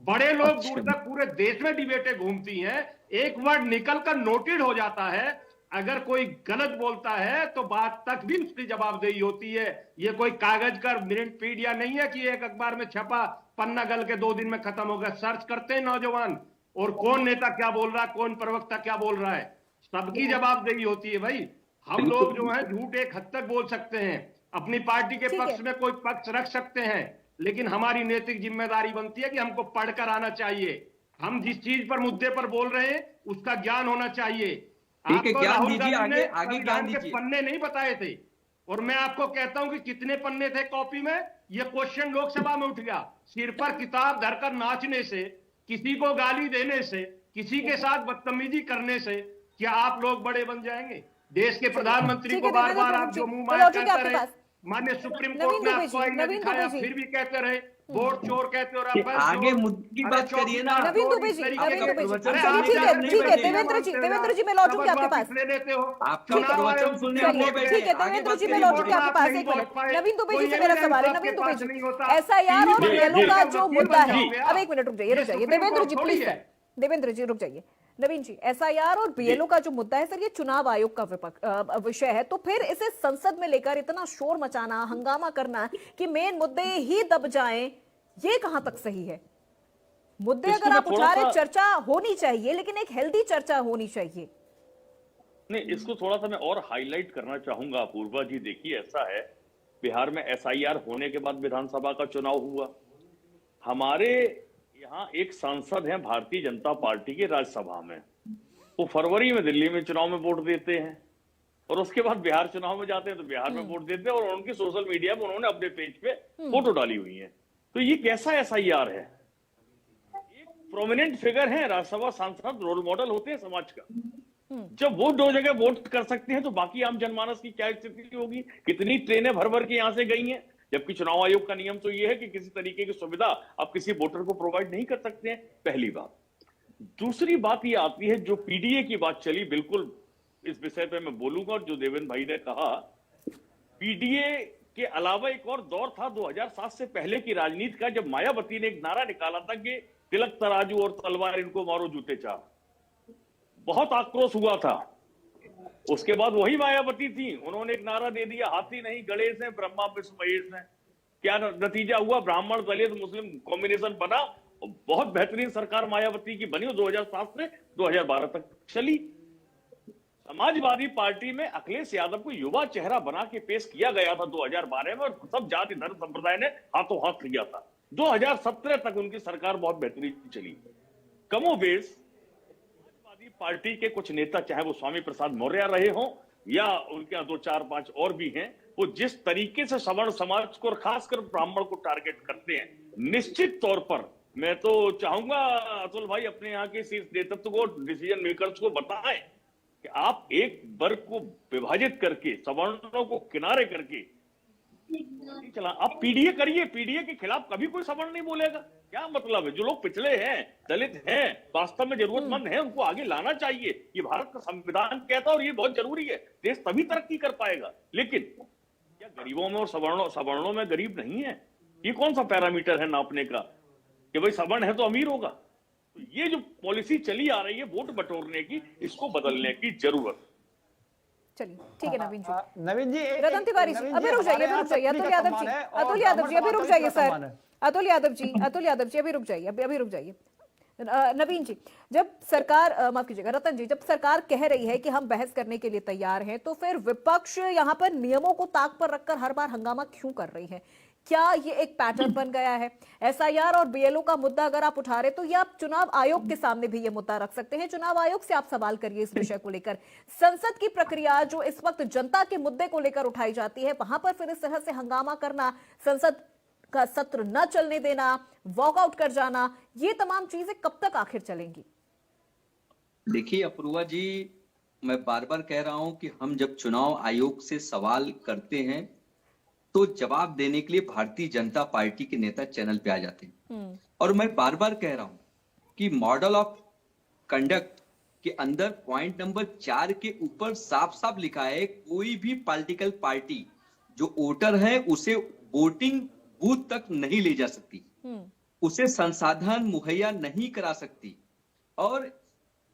बड़े लोग दूर तक पूरे देश में डिबेटें घूमती हैं, एक वर्ड निकलकर नोटेड हो जाता है। अगर कोई गलत बोलता है तो बात तक भी उसकी जवाबदेही होती है। ये कोई कागज का मिनट पीडिया नहीं है कि एक अखबार में छपा, पन्ना गल के 2 दिन में खत्म हो गया। सर्च करते हैं नौजवान, और कौन नेता क्या बोल रहा है, कौन प्रवक्ता क्या बोल रहा है, सबकी जवाबदेही होती है भाई। हम लोग जो है झूठ एक हद तक बोल सकते हैं, अपनी पार्टी के पक्ष में कोई पक्ष रख सकते हैं, लेकिन हमारी नैतिक जिम्मेदारी बनती है कि हमको पढ़कर आना चाहिए। हम जिस चीज पर मुद्दे पर बोल रहे हैं उसका ज्ञान होना चाहिए। आपको राहुल गांधी ने संविधान के पन्ने नहीं बताए थे, और मैं आपको कहता हूं कि कितने पन्ने थे कॉपी में। ये क्वेश्चन लोकसभा में उठ गया। सिर पर किताब धरकर नाचने से, किसी को गाली देने से, किसी के साथ बदतमीजी करने से क्या आप लोग बड़े बन जाएंगे? देश के प्रधानमंत्री को बार बार आप जो मुंह माया कहते रहे, माननीय सुप्रीम कोर्ट ने आपको आईना दिखाया, फिर भी कहते रहे, वोट चोर कहते हो, कि आगे मुद्दे की बात करिए ना। नवीन दुबे जी, नवीन दुबे जी, प्रवचन चलिए ठीक है, ठीक है, देवेंद्र जी मैं लौटूंगी आपके पास। ले लेते हो आपका प्रवचन सुनने हम नहीं बैठे। ठीक है, देवेंद्र जी मैं लौटूंगी आपके पास, एक मिनट। नवीन दुबे जी से मेरा सवाल है, नवीन दुबे जी, एसआईआर और बीएलओ का जो मुद्दा है, अब एक मिनट रुक जाइए, देवेंद्र जी प्लीज सर, देवेंद्र जी रुक जाइए। नवीन जी, एसआईआर और बीएलओ का जो मुद्दा है सर, ये चुनाव आयोग का विषय है, तो फिर इसे संसद में लेकर इतना शोर मचाना, हंगामा करना कि मेन मुद्दे ही दब जाएं, ये कहां तक सही है? मुद्दे अगर आप उठा रहे, चर्चा होनी चाहिए, लेकिन एक हेल्दी चर्चा होनी चाहिए। नहीं, इसको थोड़ा सा मैं और हाईलाइट करना चाहूंगा अपूर्वा जी। देखिए, ऐसा है, बिहार में एसआईआर होने के बाद विधानसभा का चुनाव हुआ। हमारे यहाँ एक सांसद हैं भारतीय जनता पार्टी के राज्यसभा में, वो फरवरी में दिल्ली में चुनाव में वोट देते हैं और उसके बाद बिहार चुनाव में जाते हैं तो बिहार में वोट देते हैं, और उनकी सोशल मीडिया पर उन्होंने अपने पेज पे फोटो डाली हुई है। तो ये कैसा एसआईआर है? एक प्रोमिनेंट फिगर है राज्यसभा सांसद, रोल मॉडल होते हैं समाज का। जब वो दो जगह वोट कर सकते हैं तो बाकी आम जनमानस की क्या स्थिति होगी? कितनी ट्रेनें भर भर के यहां से गई हैं, जबकि चुनाव आयोग का नियम तो ये है कि किसी तरीके की सुविधा आप किसी वोटर को प्रोवाइड नहीं कर सकते हैं। पहली बात। दूसरी बात ये आती है, जो पीडीए की बात चली, बिल्कुल इस विषय पे मैं बोलूंगा, और जो देवेंद्र भाई ने कहा, पीडीए के अलावा एक और दौर था 2007 से पहले की राजनीति का, जब मायावती ने एक नारा निकाला था कि तिलक तराजू और तलवार इनको मारो जूते चार। बहुत आक्रोश हुआ था। उसके बाद वही मायावती थी, उन्होंने एक नारा दे दिया, हाथी नहीं गणेश है, ब्रह्मा विष्णु महेश है। क्या नतीजा हुआ? ब्राह्मण दलित मुस्लिम कॉम्बिनेशन बना, बहुत बेहतरीन सरकार मायावती की बनी, 2007 से 2012 तक चली। समाजवादी पार्टी में अखिलेश यादव को युवा चेहरा बना के पेश किया गया था 2012 में, और सब जाति धर्म संप्रदाय ने हाथों हाथ लिया था। 2017 तक उनकी सरकार बहुत बेहतरीन चली। कमोबेश समाजवादी पार्टी के कुछ नेता, चाहे वो स्वामी प्रसाद मौर्य रहे हों या उनके यहाँ 2, 4, 5 और भी हैं, वो जिस तरीके से सवर्ण समाज को और खासकर ब्राह्मण को टारगेट करते हैं, निश्चित तौर पर मैं तो चाहूंगा अतुल भाई अपने यहाँ के शीर्ष नेतृत्व को, डिसीजन मेकर्स को बताएं कि आप एक वर्ग को विभाजित करके, सवर्णों को किनारे करके चला, आप पीडीए करिए। पीडीए के खिलाफ कभी कोई सवर्ण नहीं बोलेगा। क्या मतलब है? जो लोग पिछड़े हैं, दलित हैं, वास्तव में जरूरतमंद हैं, उनको आगे लाना चाहिए। ये भारत का संविधान कहता है और ये बहुत जरूरी है। देश तभी तरक्की कर पाएगा। लेकिन क्या गरीबों में और सवर्णों में गरीब नहीं है? ये कौन सा पैरामीटर है नापने का कि भाई सवर्ण है तो अमीर होगा? तो ये जो पॉलिसी चली आ रही है वोट बटोरने की, इसको बदलने की जरूरत। चलिए ठीक है नवीन जी। नवीन जी, रतन तिवारी जी अभी रुक जाइए, अतुल यादव जी अभी रुक जाइए सर, अतुल यादव जी अभी रुक जाइए, अभी रुक जाइए। नवीन जी, जब सरकार, माफ कीजिएगा रतन जी, जब सरकार कह रही है कि हम बहस करने के लिए तैयार हैं, तो फिर विपक्ष यहाँ पर नियमों को ताक पर रखकर हर बार हंगामा क्यों कर रही है? क्या ये एक पैटर्न बन गया है? एसआईआर और बीएलओ का मुद्दा अगर आप उठा रहे तो ये आप चुनाव आयोग के सामने भी ये मुद्दा रख सकते हैं। चुनाव आयोग से आप सवाल करिए इस विषय को लेकर। संसद की प्रक्रिया जो इस वक्त जनता के मुद्दे को लेकर उठाई जाती है, वहां पर फिर इस तरह से हंगामा करना, संसद का सत्र न चलने देना, वॉकआउट कर जाना, ये तमाम चीजें कब तक आखिर चलेंगी? देखिए अपूर्वा जी, मैं बार बार कह रहा हूं कि हम जब चुनाव आयोग से सवाल करते हैं तो जवाब देने के लिए भारतीय जनता पार्टी के नेता चैनल पे आ जाते हैं। और मैं बार बार कह रहा हूं कि मॉडल ऑफ कंडक्ट के अंदर पॉइंट नंबर 4 के ऊपर साफ साफ लिखा है, कोई भी पॉलिटिकल पार्टी जो वोटर है उसे वोटिंग बूथ तक नहीं ले जा सकती, उसे संसाधन मुहैया नहीं करा सकती। और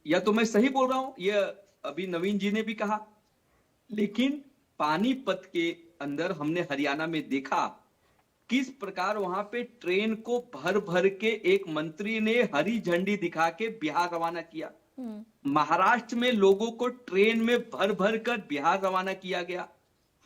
या तो मैं सही बोल रहा हूं, यह अभी नवीन जी ने भी कहा, लेकिन पानीपत के अंदर हमने हरियाणा में देखा किस प्रकार वहां पे ट्रेन को भर भर के एक मंत्री ने हरी झंडी दिखा के बिहार रवाना किया। महाराष्ट्र में लोगों को ट्रेन में भर भर कर बिहार रवाना किया गया।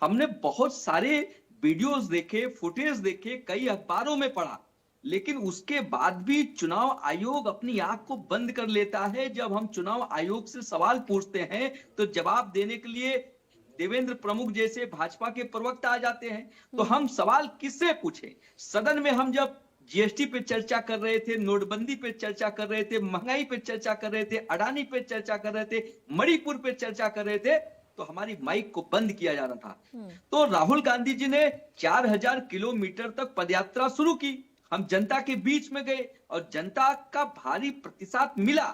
हमने बहुत सारे वीडियोस देखे, फुटेज देखे, कई अखबारों में पढ़ा, लेकिन उसके बाद भी चुनाव आयोग अपनी आंख को बंद कर लेता है। जब हम चुनाव आयोग से सवाल पूछते हैं तो जवाब देने के लिए देवेंद्र प्रमुख जैसे भाजपा के प्रवक्ता आ जाते हैं। तो हम सवाल किससे पूछे? सदन में हम जब जीएसटी पे चर्चा कर रहे थे, नोटबंदी पे चर्चा कर रहे थे, महंगाई पे चर्चा कर रहे थे, अडानी पे चर्चा कर रहे थे, मणिपुर पे चर्चा कर रहे थे, तो हमारी माइक को बंद किया जा रहा था। तो राहुल गांधी जी ने 4000 किलोमीटर तक पदयात्रा शुरू की। हम जनता के बीच में गए और जनता का भारी प्रतिसाद मिला।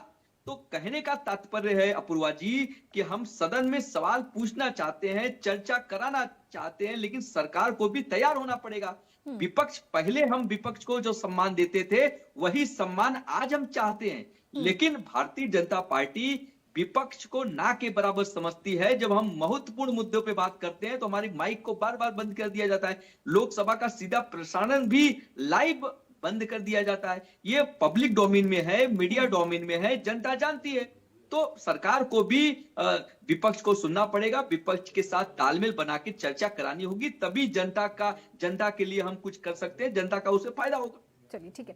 तो कहने का तात्पर्य है अपूर्वा जी कि हम सदन में सवाल पूछना चाहते हैं, चर्चा कराना चाहते हैं, लेकिन सरकार को भी तैयार होना पड़ेगा। विपक्ष, पहले हम विपक्ष को जो सम्मान देते थे वही सम्मान आज हम चाहते हैं, लेकिन भारतीय जनता पार्टी विपक्ष को ना के बराबर समझती है। जब हम महत्वपूर्ण मुद्दों पे बात करते हैं तो हमारी माइक को बार बार बंद कर दिया जाता है, लोकसभा का सीधा प्रसारण भी लाइव बंद कर दिया जाता है। ये पब्लिक डोमेन में है, मीडिया डोमेन में है, जनता जानती है। तो सरकार को भी विपक्ष को सुनना पड़ेगा, विपक्ष के साथ तालमेल बना के चर्चा करानी होगी, तभी जनता के लिए हम कुछ कर सकते हैं, जनता का उससे फायदा होगा। चलिए ठीक है।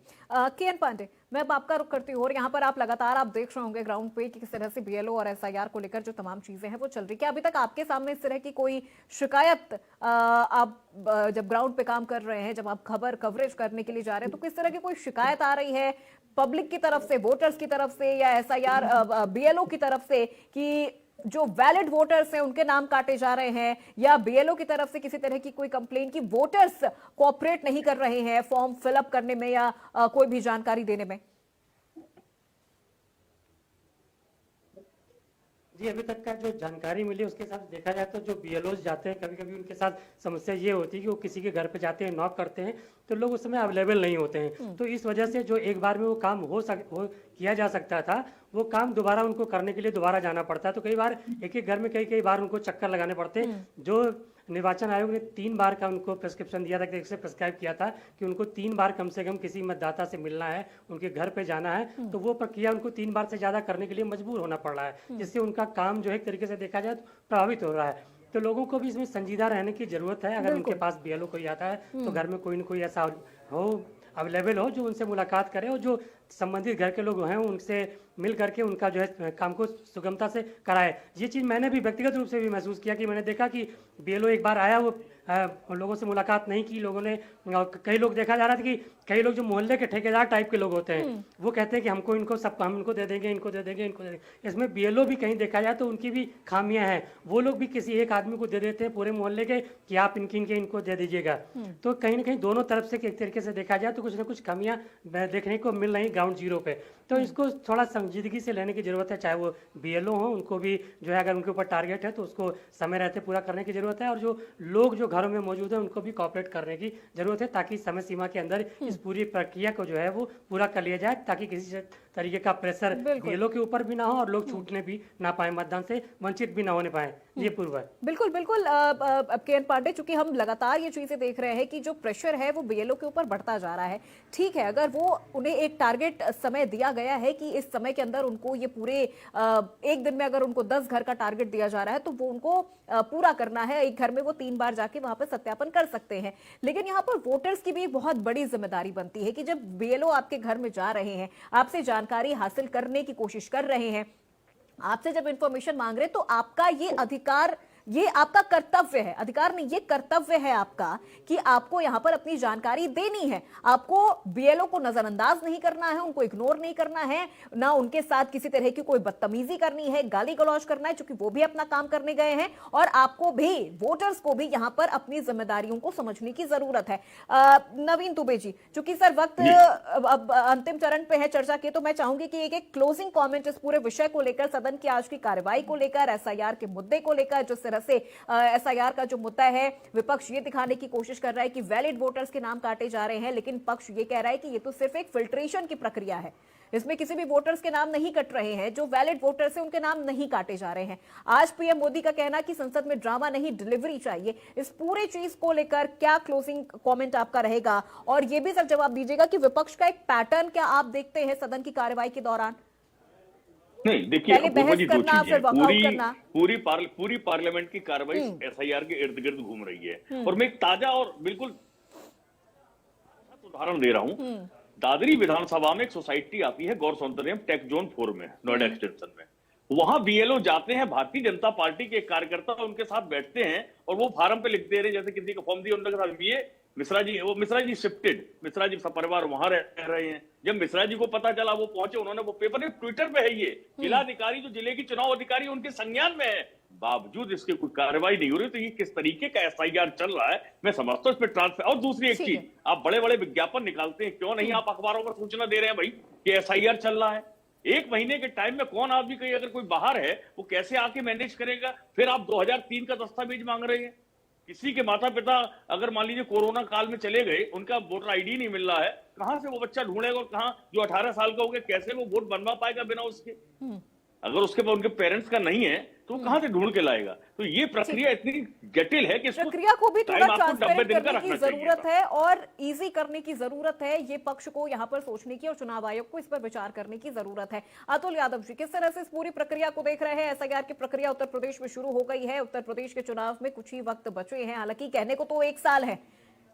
के.एन. पांडे, मैं अब आपका रुख करती हूँ और यहाँ पर आप लगातार आप देख रहे होंगे ग्राउंड पे कि किस तरह से बीएलओ और एसआईआर को लेकर जो तमाम चीजें हैं वो चल रही। क्या अभी तक आपके सामने इस तरह की कोई शिकायत, आप जब ग्राउंड पे काम कर रहे हैं, जब आप कवरेज करने के लिए जा रहे हैं, तो किस तरह की कोई शिकायत आ रही है पब्लिक की तरफ से, वोटर्स की तरफ से या एसआईआर बीएलओ की तरफ से कि जो वैलिड वोटर्स हैं उनके नाम काटे जा रहे हैं, या बीएलओ की तरफ से किसी तरह की कोई कंप्लेंट कि वोटर्स कोऑपरेट नहीं कर रहे हैं फॉर्म फिलअप करने में या कोई भी जानकारी देने में? जी, अभी तक का जो जानकारी मिली उसके साथ देखा जाए तो जो बीएलओ जाते हैं, कभी कभी उनके साथ समस्या ये होती है कि वो किसी के घर पे जाते हैं, नॉक करते हैं, तो लोग उस समय अवेलेबल नहीं होते हैं। तो इस वजह से जो एक बार में वो काम किया जा सकता था, वो काम दोबारा उनको करने के लिए दोबारा जाना पड़ता है। तो कई बार एक घर में कई बार उनको चक्कर लगाने पड़ते हैं। जो निर्वाचन आयोग ने 3 बार का उनको प्रिस्क्रिप्शन दिया था, कि से प्रिस्क्राइब किया था कि उनको 3 बार कम से कम किसी मतदाता से मिलना है, उनके घर पे जाना है, तो वो प्रक्रिया उनको 3 बार से ज्यादा करने के लिए मजबूर होना पड़ रहा है, जिससे उनका काम जो है एक तरीके से देखा जाए तो प्रभावित हो रहा है। तो लोगों को भी इसमें संजीदा रहने की जरूरत है। अगर उनके पास बीएलओ कोई आता है तो घर में कोई न कोई ऐसा हो, अवेलेबल हो, जो उनसे मुलाकात करे और जो संबंधित घर के लोग हैं उनसे मिल करके उनका जो है काम को सुगमता से कराए। ये चीज़ मैंने भी व्यक्तिगत रूप से भी महसूस किया कि मैंने देखा कि बीएलओ एक बार आया, वो लोगों से मुलाकात नहीं की। लोगों ने, कई लोग देखा जा रहा था कि कई लोग जो मोहल्ले के ठेकेदार टाइप के लोग होते हैं, वो कहते हैं कि हमको इनको सब हम इनको दे देंगे, इनको दे देंगे, इनको दे देंगे। इसमें बीएलओ भी कहीं देखा जाए तो उनकी भी खामियां हैं। वो लोग भी किसी एक आदमी को दे देते हैं पूरे मोहल्ले के कि आप इनको दे दीजिएगा। तो कहीं ना कहीं दोनों तरफ से एक तरीके से देखा जाए तो कुछ ना कुछ खामियां देखने को मिल रही ग्राउंड जीरो पे। तो इसको थोड़ा संजीदगी से लेने की जरूरत है, चाहे वो बीएलओ हो, उनको भी जो है अगर उनके ऊपर टारगेट है तो उसको समय रहते पूरा करने की जरूरत है, और जो लोग जो घरों में मौजूद है उनको भी कॉपरेट करने की जरूरत है, ताकि समय सीमा के अंदर इस पूरी प्रक्रिया को जो है वो पूरा कर लिया जाए, ताकि किसी तरीके का प्रेशर बीएलओ के ऊपर भी ना हो और लोग छूटने भी ना पाए, मतदान से वंचित भी ना होने पाए। ये पूर्व है। बिल्कुल बिल्कुल। अब के.एन. पांडे, चूंकि हम लगातार ये चीजें देख रहे हैं कि जो प्रेशर है वो बीएलओ के ऊपर बढ़ता जा रहा है। ठीक है, अगर वो उन्हें एक टारगेट समय दिया गया है कि इस समय के अंदर उनको ये पूरे एक दिन में अगर उनको 10 घर का टारगेट दिया जा रहा है तो वो उनको पूरा करना है। एक घर में वो 3 बार जाके वहां पर सत्यापन कर सकते हैं, लेकिन यहाँ पर वोटर्स की भी बहुत बड़ी जिम्मेदारी बनती है कि जब बीएलओ आपके घर में जा रहे हैं, आपसे जानकारी हासिल करने की कोशिश कर रहे हैं, आपसे जब इंफॉर्मेशन मांग रहे हैं, तो आपका ये अधिकार, ये आपका कर्तव्य है, अधिकार नहीं, ये कर्तव्य है आपका कि आपको यहां पर अपनी जानकारी देनी है। आपको बीएलओ को नजरअंदाज नहीं करना है, उनको इग्नोर नहीं करना है, ना उनके साथ किसी तरह की कोई बदतमीजी करनी है, गाली गलौज करना है, क्योंकि वो भी अपना काम करने गए हैं। और आपको भी, वोटर्स को भी यहां पर अपनी जिम्मेदारियों को समझने की जरूरत है। नवीन दुबे जी, चूंकि सर वक्त अब अंतिम चरण पे है चर्चा के, तो मैं चाहूंगी कि एक क्लोजिंग कॉमेंट इस पूरे विषय को लेकर, सदन की आज की कार्रवाई को लेकर, एसआईआर के मुद्दे को लेकर, जिस तरह से एसआईआर का जो मुद्दा है, विपक्ष ये दिखाने की कोशिश कर रहा है कि वैलिड वोटर्स के नाम काटे जा रहे हैं, लेकिन पक्ष ये कह रहा है कि ये तो सिर्फ एक फिल्ट्रेशन की प्रक्रिया है, इसमें किसी भी वोटर्स के नाम नहीं कट रहे हैं, जो वैलिड वोटर्स हैं उनके नाम नहीं काटे जा रहे हैं। आज पीएम मोदी का कहना कि संसद में ड्रामा नहीं, डिलीवरी चाहिए। इस पूरे चीज को लेकर क्या क्लोजिंग कमेंट आपका रहेगा? और ये भी सर जवाब दीजिएगा कि विपक्ष का एक पैटर्न क्या आप देखते हैं सदन की कार्रवाई के दौरान? नहीं, देखिए, पूरी पार्लियामेंट की कार्रवाई एसआईआर के इर्द गिर्द घूम रही है। और मैं एक ताजा और बिल्कुल उदाहरण दे रहा हूं। दादरी विधानसभा में एक सोसाइटी आती है गौर सौंदर्यम टेक जोन 4 में, नोएडा एक्सटेंशन में। वहां बीएलओ जाते हैं, भारतीय जनता पार्टी के कार्यकर्ता उनके साथ बैठते हैं और वो फार्म पे लिख दे रहे, जैसे किसी का फॉर्म दिया उनके साथ, ये मिश्रा जी शिफ्टेड, मिश्रा जी सब परिवार वहां रह रहे हैं। जब मिश्रा जी को पता चला, वो पहुंचे, उन्होंने वो पेपर ट्विटर पे है, ये जिलाधिकारी जो जिले की चुनाव अधिकारी उनके संज्ञान में है, बावजूद इसके कोई कार्रवाई नहीं हो रही, तो ये किस तरीके का एसआईआर चल रहा है मैं समझता हूँ इस पर ट्रांसफर। और दूसरी एक ठीक चीज, है। आप बड़े बड़े विज्ञापन निकालते हैं, क्यों नहीं आप अखबारों में सूचना दे रहे हैं भाई कि एसआईआर चल रहा है? एक महीने के टाइम में कौन आदमी कहीं अगर कोई बाहर है वो कैसे आके मैनेज करेगा? फिर आप 2003 का दस्तावेज मांग रहे हैं। किसी के माता पिता अगर मान लीजिए कोरोना काल में चले गए, उनका वोटर आईडी नहीं मिल रहा है, कहां से वो बच्चा ढूंढेगा? और कहां जो 18 साल का हो गया कैसे वो वोट बनवा पाएगा बिना उसके? अगर उसके पास उनके पेरेंट्स का नहीं है तो वो कहां से ढूंढ के लाएगा? तो ये प्रक्रिया इतनी जटिल है कि इसको प्रक्रिया को भी थोड़ा टाइम आपको 90 ट्रांसपेरेंट दिन का करने की रखना चाहिए जरूरत था। है और इजी करने की जरूरत है। ये पक्ष को यहाँ पर सोचने की और चुनाव आयोग को इस पर विचार करने की जरूरत है। अतुल यादव जी, किस तरह से इस पूरी प्रक्रिया को देख रहे हैं? एसआईआर की प्रक्रिया उत्तर प्रदेश में शुरू हो गई है। उत्तर प्रदेश के चुनाव में कुछ ही वक्त बचे हैं, हालांकि कहने को तो 1 साल है,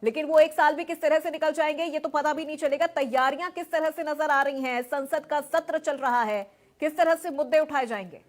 लेकिन वो 1 साल भी किस तरह से निकल जाएंगे ये तो पता भी नहीं चलेगा। तैयारियां किस तरह से नजर आ रही हैं? संसद का सत्र चल रहा है, किस तरह से मुद्दे उठाए जाएंगे?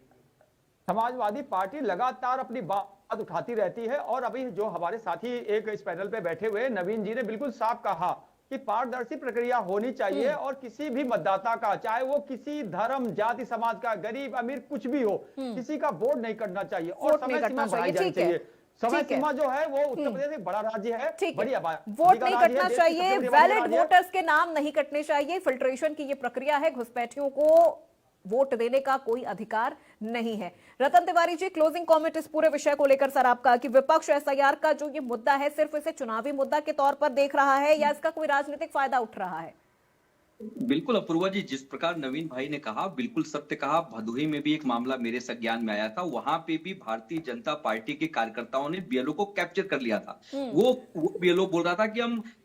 समाजवादी पार्टी लगातार अपनी बात उठाती रहती है और अभी जो हमारे साथी एक इस पैनल पे बैठे हुए नवीन जी ने बिल्कुल साफ कहा कि पारदर्शी प्रक्रिया होनी चाहिए और किसी भी मतदाता का, चाहे वो किसी धर्म जाति समाज का, गरीब अमीर कुछ भी हो, किसी का वोट नहीं करना चाहिए और समय सीमा बढ़ाई जानी चाहिए। समय सीमा जो है वो उत्तर प्रदेश एक बड़ा राज्य है, बड़ी आबादी, वोट नहीं कटना चाहिए, वैलिड वोटर्स के नाम नहीं कटने चाहिए, फिल्ट्रेशन की ये प्रक्रिया है, घुसपैठियों को वोट देने का कोई अधिकार नहीं है। रतन तिवारी जी, क्लोजिंग कमेंट इस पूरे विषय को लेकर सर आपका, कि विपक्ष एसआईआर का जो ये मुद्दा है सिर्फ इसे चुनावी मुद्दा के तौर पर देख रहा है या इसका कोई राजनीतिक फायदा उठ रहा है? बिल्कुल अपूर्वा जी, जिस प्रकार नवीन भाई ने कहा बिल्कुल सत्य कहा। भदोही में भी एक मामला मेरे संज्ञान में आया था, वहां पे भी भारतीय जनता पार्टी के कार्यकर्ताओं ने बीएलओ को कैप्चर कर लिया था। वो बीएलओ बोल रहा था कि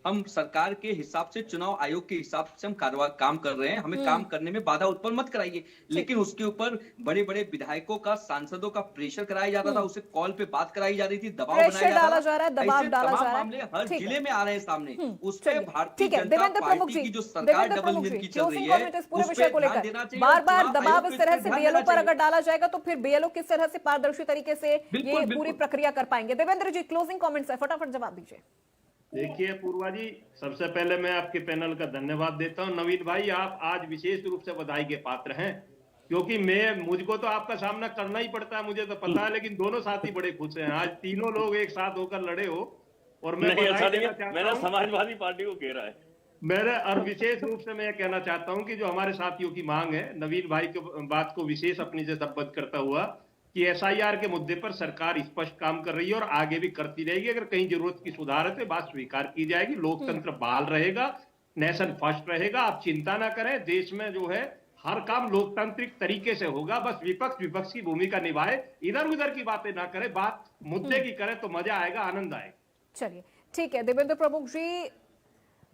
हम सरकार के हिसाब से, चुनाव आयोग के हिसाब से हम काम कर रहे हैं, हमें काम करने में बाधा उत्पन्न मत कराइए। लेकिन उसके ऊपर बड़े बड़े विधायकों का, सांसदों का प्रेशर कराया जाता था, उसे कॉल पे बात कराई जा रही थी, दबाव बनाया डाला जा रहा है, दबाव डाला जा रहा है, मामले हर जिले में आ रहे हैं सामने। उस पे भारतीय ठीक है, जनता देवेंद्र प्रमुख पार्टी जी, की जो सरकार देवेंद्र प्रमुख जी, की चल रही क्लोजिंग है, कमेंट इस पूरे उस पे विषय को ध्यान लेकर देना चाहिए। बार बार चुनाव दबाव आयोग इस को तरह इस से पे बीएलओ ध्यान पर देना अगर डाला जाएगा तो फिर बीएलओ किस तरह से पारदर्शी तरीके से बिल्कुल, ये बिल्कुल। पूरी प्रक्रिया कर पाएंगे? देवेंद्र जी, क्लोजिंग कमेंट्स है, फटाफट जवाब दीजिए। देखिए पूर्वा जी, सबसे पहले मैं आपके पैनल का धन्यवाद देता हूं। नवीन भाई, आप आज विशेष रूप से बधाई के पात्र हैं, क्योंकि मुझको तो आपका सामना करना ही पड़ता है, मुझे तो पता है, लेकिन दोनों साथी बड़े खुश हैं। आज तीनों लोग एक साथ होकर लड़े हो और मैं नहीं, ऐसा नहीं है, चाहता मैंने हूं। समाजवादी पार्टी को घेरा है। मेरे और विशेष रूप से मैं कहना चाहता हूं कि जो हमारे साथियों की मांग है, नवीन भाई की बात को विशेष अपनी से संबद्ध करता हुआ, कि एसआईआर के मुद्दे पर सरकार स्पष्ट काम कर रही है और आगे भी करती रहेगी। अगर कहीं जरूरत की सुधार है तो बात स्वीकार की जाएगी, लोकतंत्र बहाल रहेगा, नेशन फर्स्ट रहेगा। आप चिंता ना करें, देश में जो है हर काम लोकतांत्रिक तरीके से होगा। बस विपक्ष की भूमिका निभाए, इधर उधर की बातें ना करें, बात मुद्दे की करें तो मजा आएगा, आनंद आएगा। चलिए ठीक है, देवेंद्र प्रमुख जी,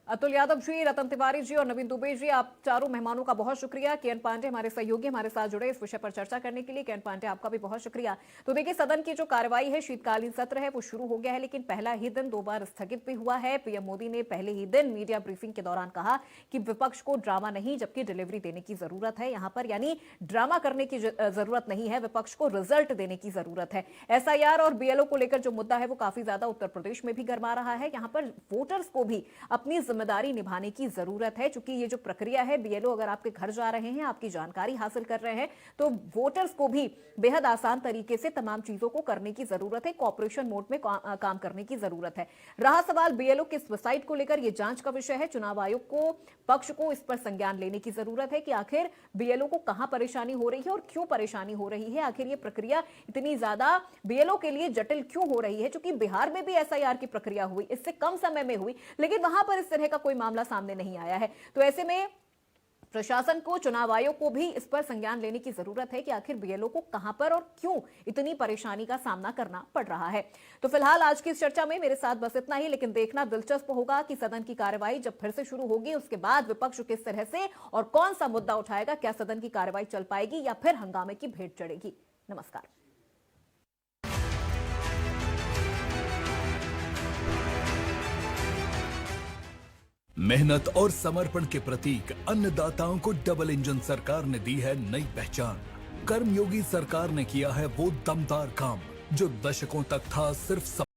अतुल यादव जी, रतन तिवारी जी और नवीन दुबे जी, आप चारों मेहमानों का बहुत शुक्रिया। केएन पांडे हमारे सहयोगी हमारे साथ जुड़े इस विषय पर चर्चा करने के लिए। केएन पांडे, आपका भी बहुत शुक्रिया। तो देखिए, सदन की जो कार्रवाई है, शीतकालीन सत्र है, वो शुरू हो गया है, लेकिन पहला ही दिन 2 बार स्थगित भी हुआ है। पीएम मोदी ने पहले ही दिन मीडिया ब्रीफिंग के दौरान कहा कि विपक्ष को ड्रामा नहीं जबकि डिलीवरी देने की जरूरत है। यहां पर यानी ड्रामा करने की जरूरत नहीं है, विपक्ष को रिजल्ट देने की जरूरत है। एसआईआर और बीएलओ को लेकर जो मुद्दा है वो काफी ज्यादा उत्तर प्रदेश में भी गरमा रहा है। यहां पर वोटर्स को भी अपनी जिम्मेदारी निभाने की जरूरत है, क्योंकि ये जो प्रक्रिया है, बीएलओ अगर आपके घर जा रहे हैं, आपकी जानकारी हासिल कर रहे हैं, तो वोटर्स को भी बेहद आसान तरीके से तमाम चीजों को करने की जरूरत है, कोऑपरेशन मोड में काम करने की जरूरत है। रहा सवाल बीएलओ के सुसाइड को लेकर, यह जांच का विषय है। चुनाव आयोग को, पक्ष को इस पर संज्ञान लेने की जरूरत है कि आखिर बीएलओ को कहां परेशानी हो रही है और क्यों परेशानी हो रही है, आखिर ये प्रक्रिया इतनी ज्यादा बीएलओ के लिए जटिल क्यों हो रही है। क्योंकि बिहार में भी एसआईआर की प्रक्रिया हुई, इससे कम समय में हुई, लेकिन वहां पर इस तरह का कोई मामला सामने नहीं आया है। तो ऐसे में प्रशासन को, चुनाव आयोग को भी इस पर संज्ञान लेने की जरूरत है कि आखिर बीएलओ को कहां पर और क्यों इतनी परेशानी का सामना करना पड़ रहा है। तो फिलहाल आज की इस चर्चा में मेरे साथ बस इतना ही, लेकिन देखना दिलचस्प होगा कि सदन की कार्रवाई जब फिर से शुरू होगी उसके बाद विपक्ष किस तरह से और कौन सा मुद्दा उठाएगा, क्या सदन की कार्रवाई चल पाएगी या फिर हंगामे की भेंट चढ़ेगी। नमस्कार। मेहनत और समर्पण के प्रतीक अन्नदाताओं को डबल इंजन सरकार ने दी है नई पहचान। कर्मयोगी सरकार ने किया है वो दमदार काम जो दशकों तक था सिर्फ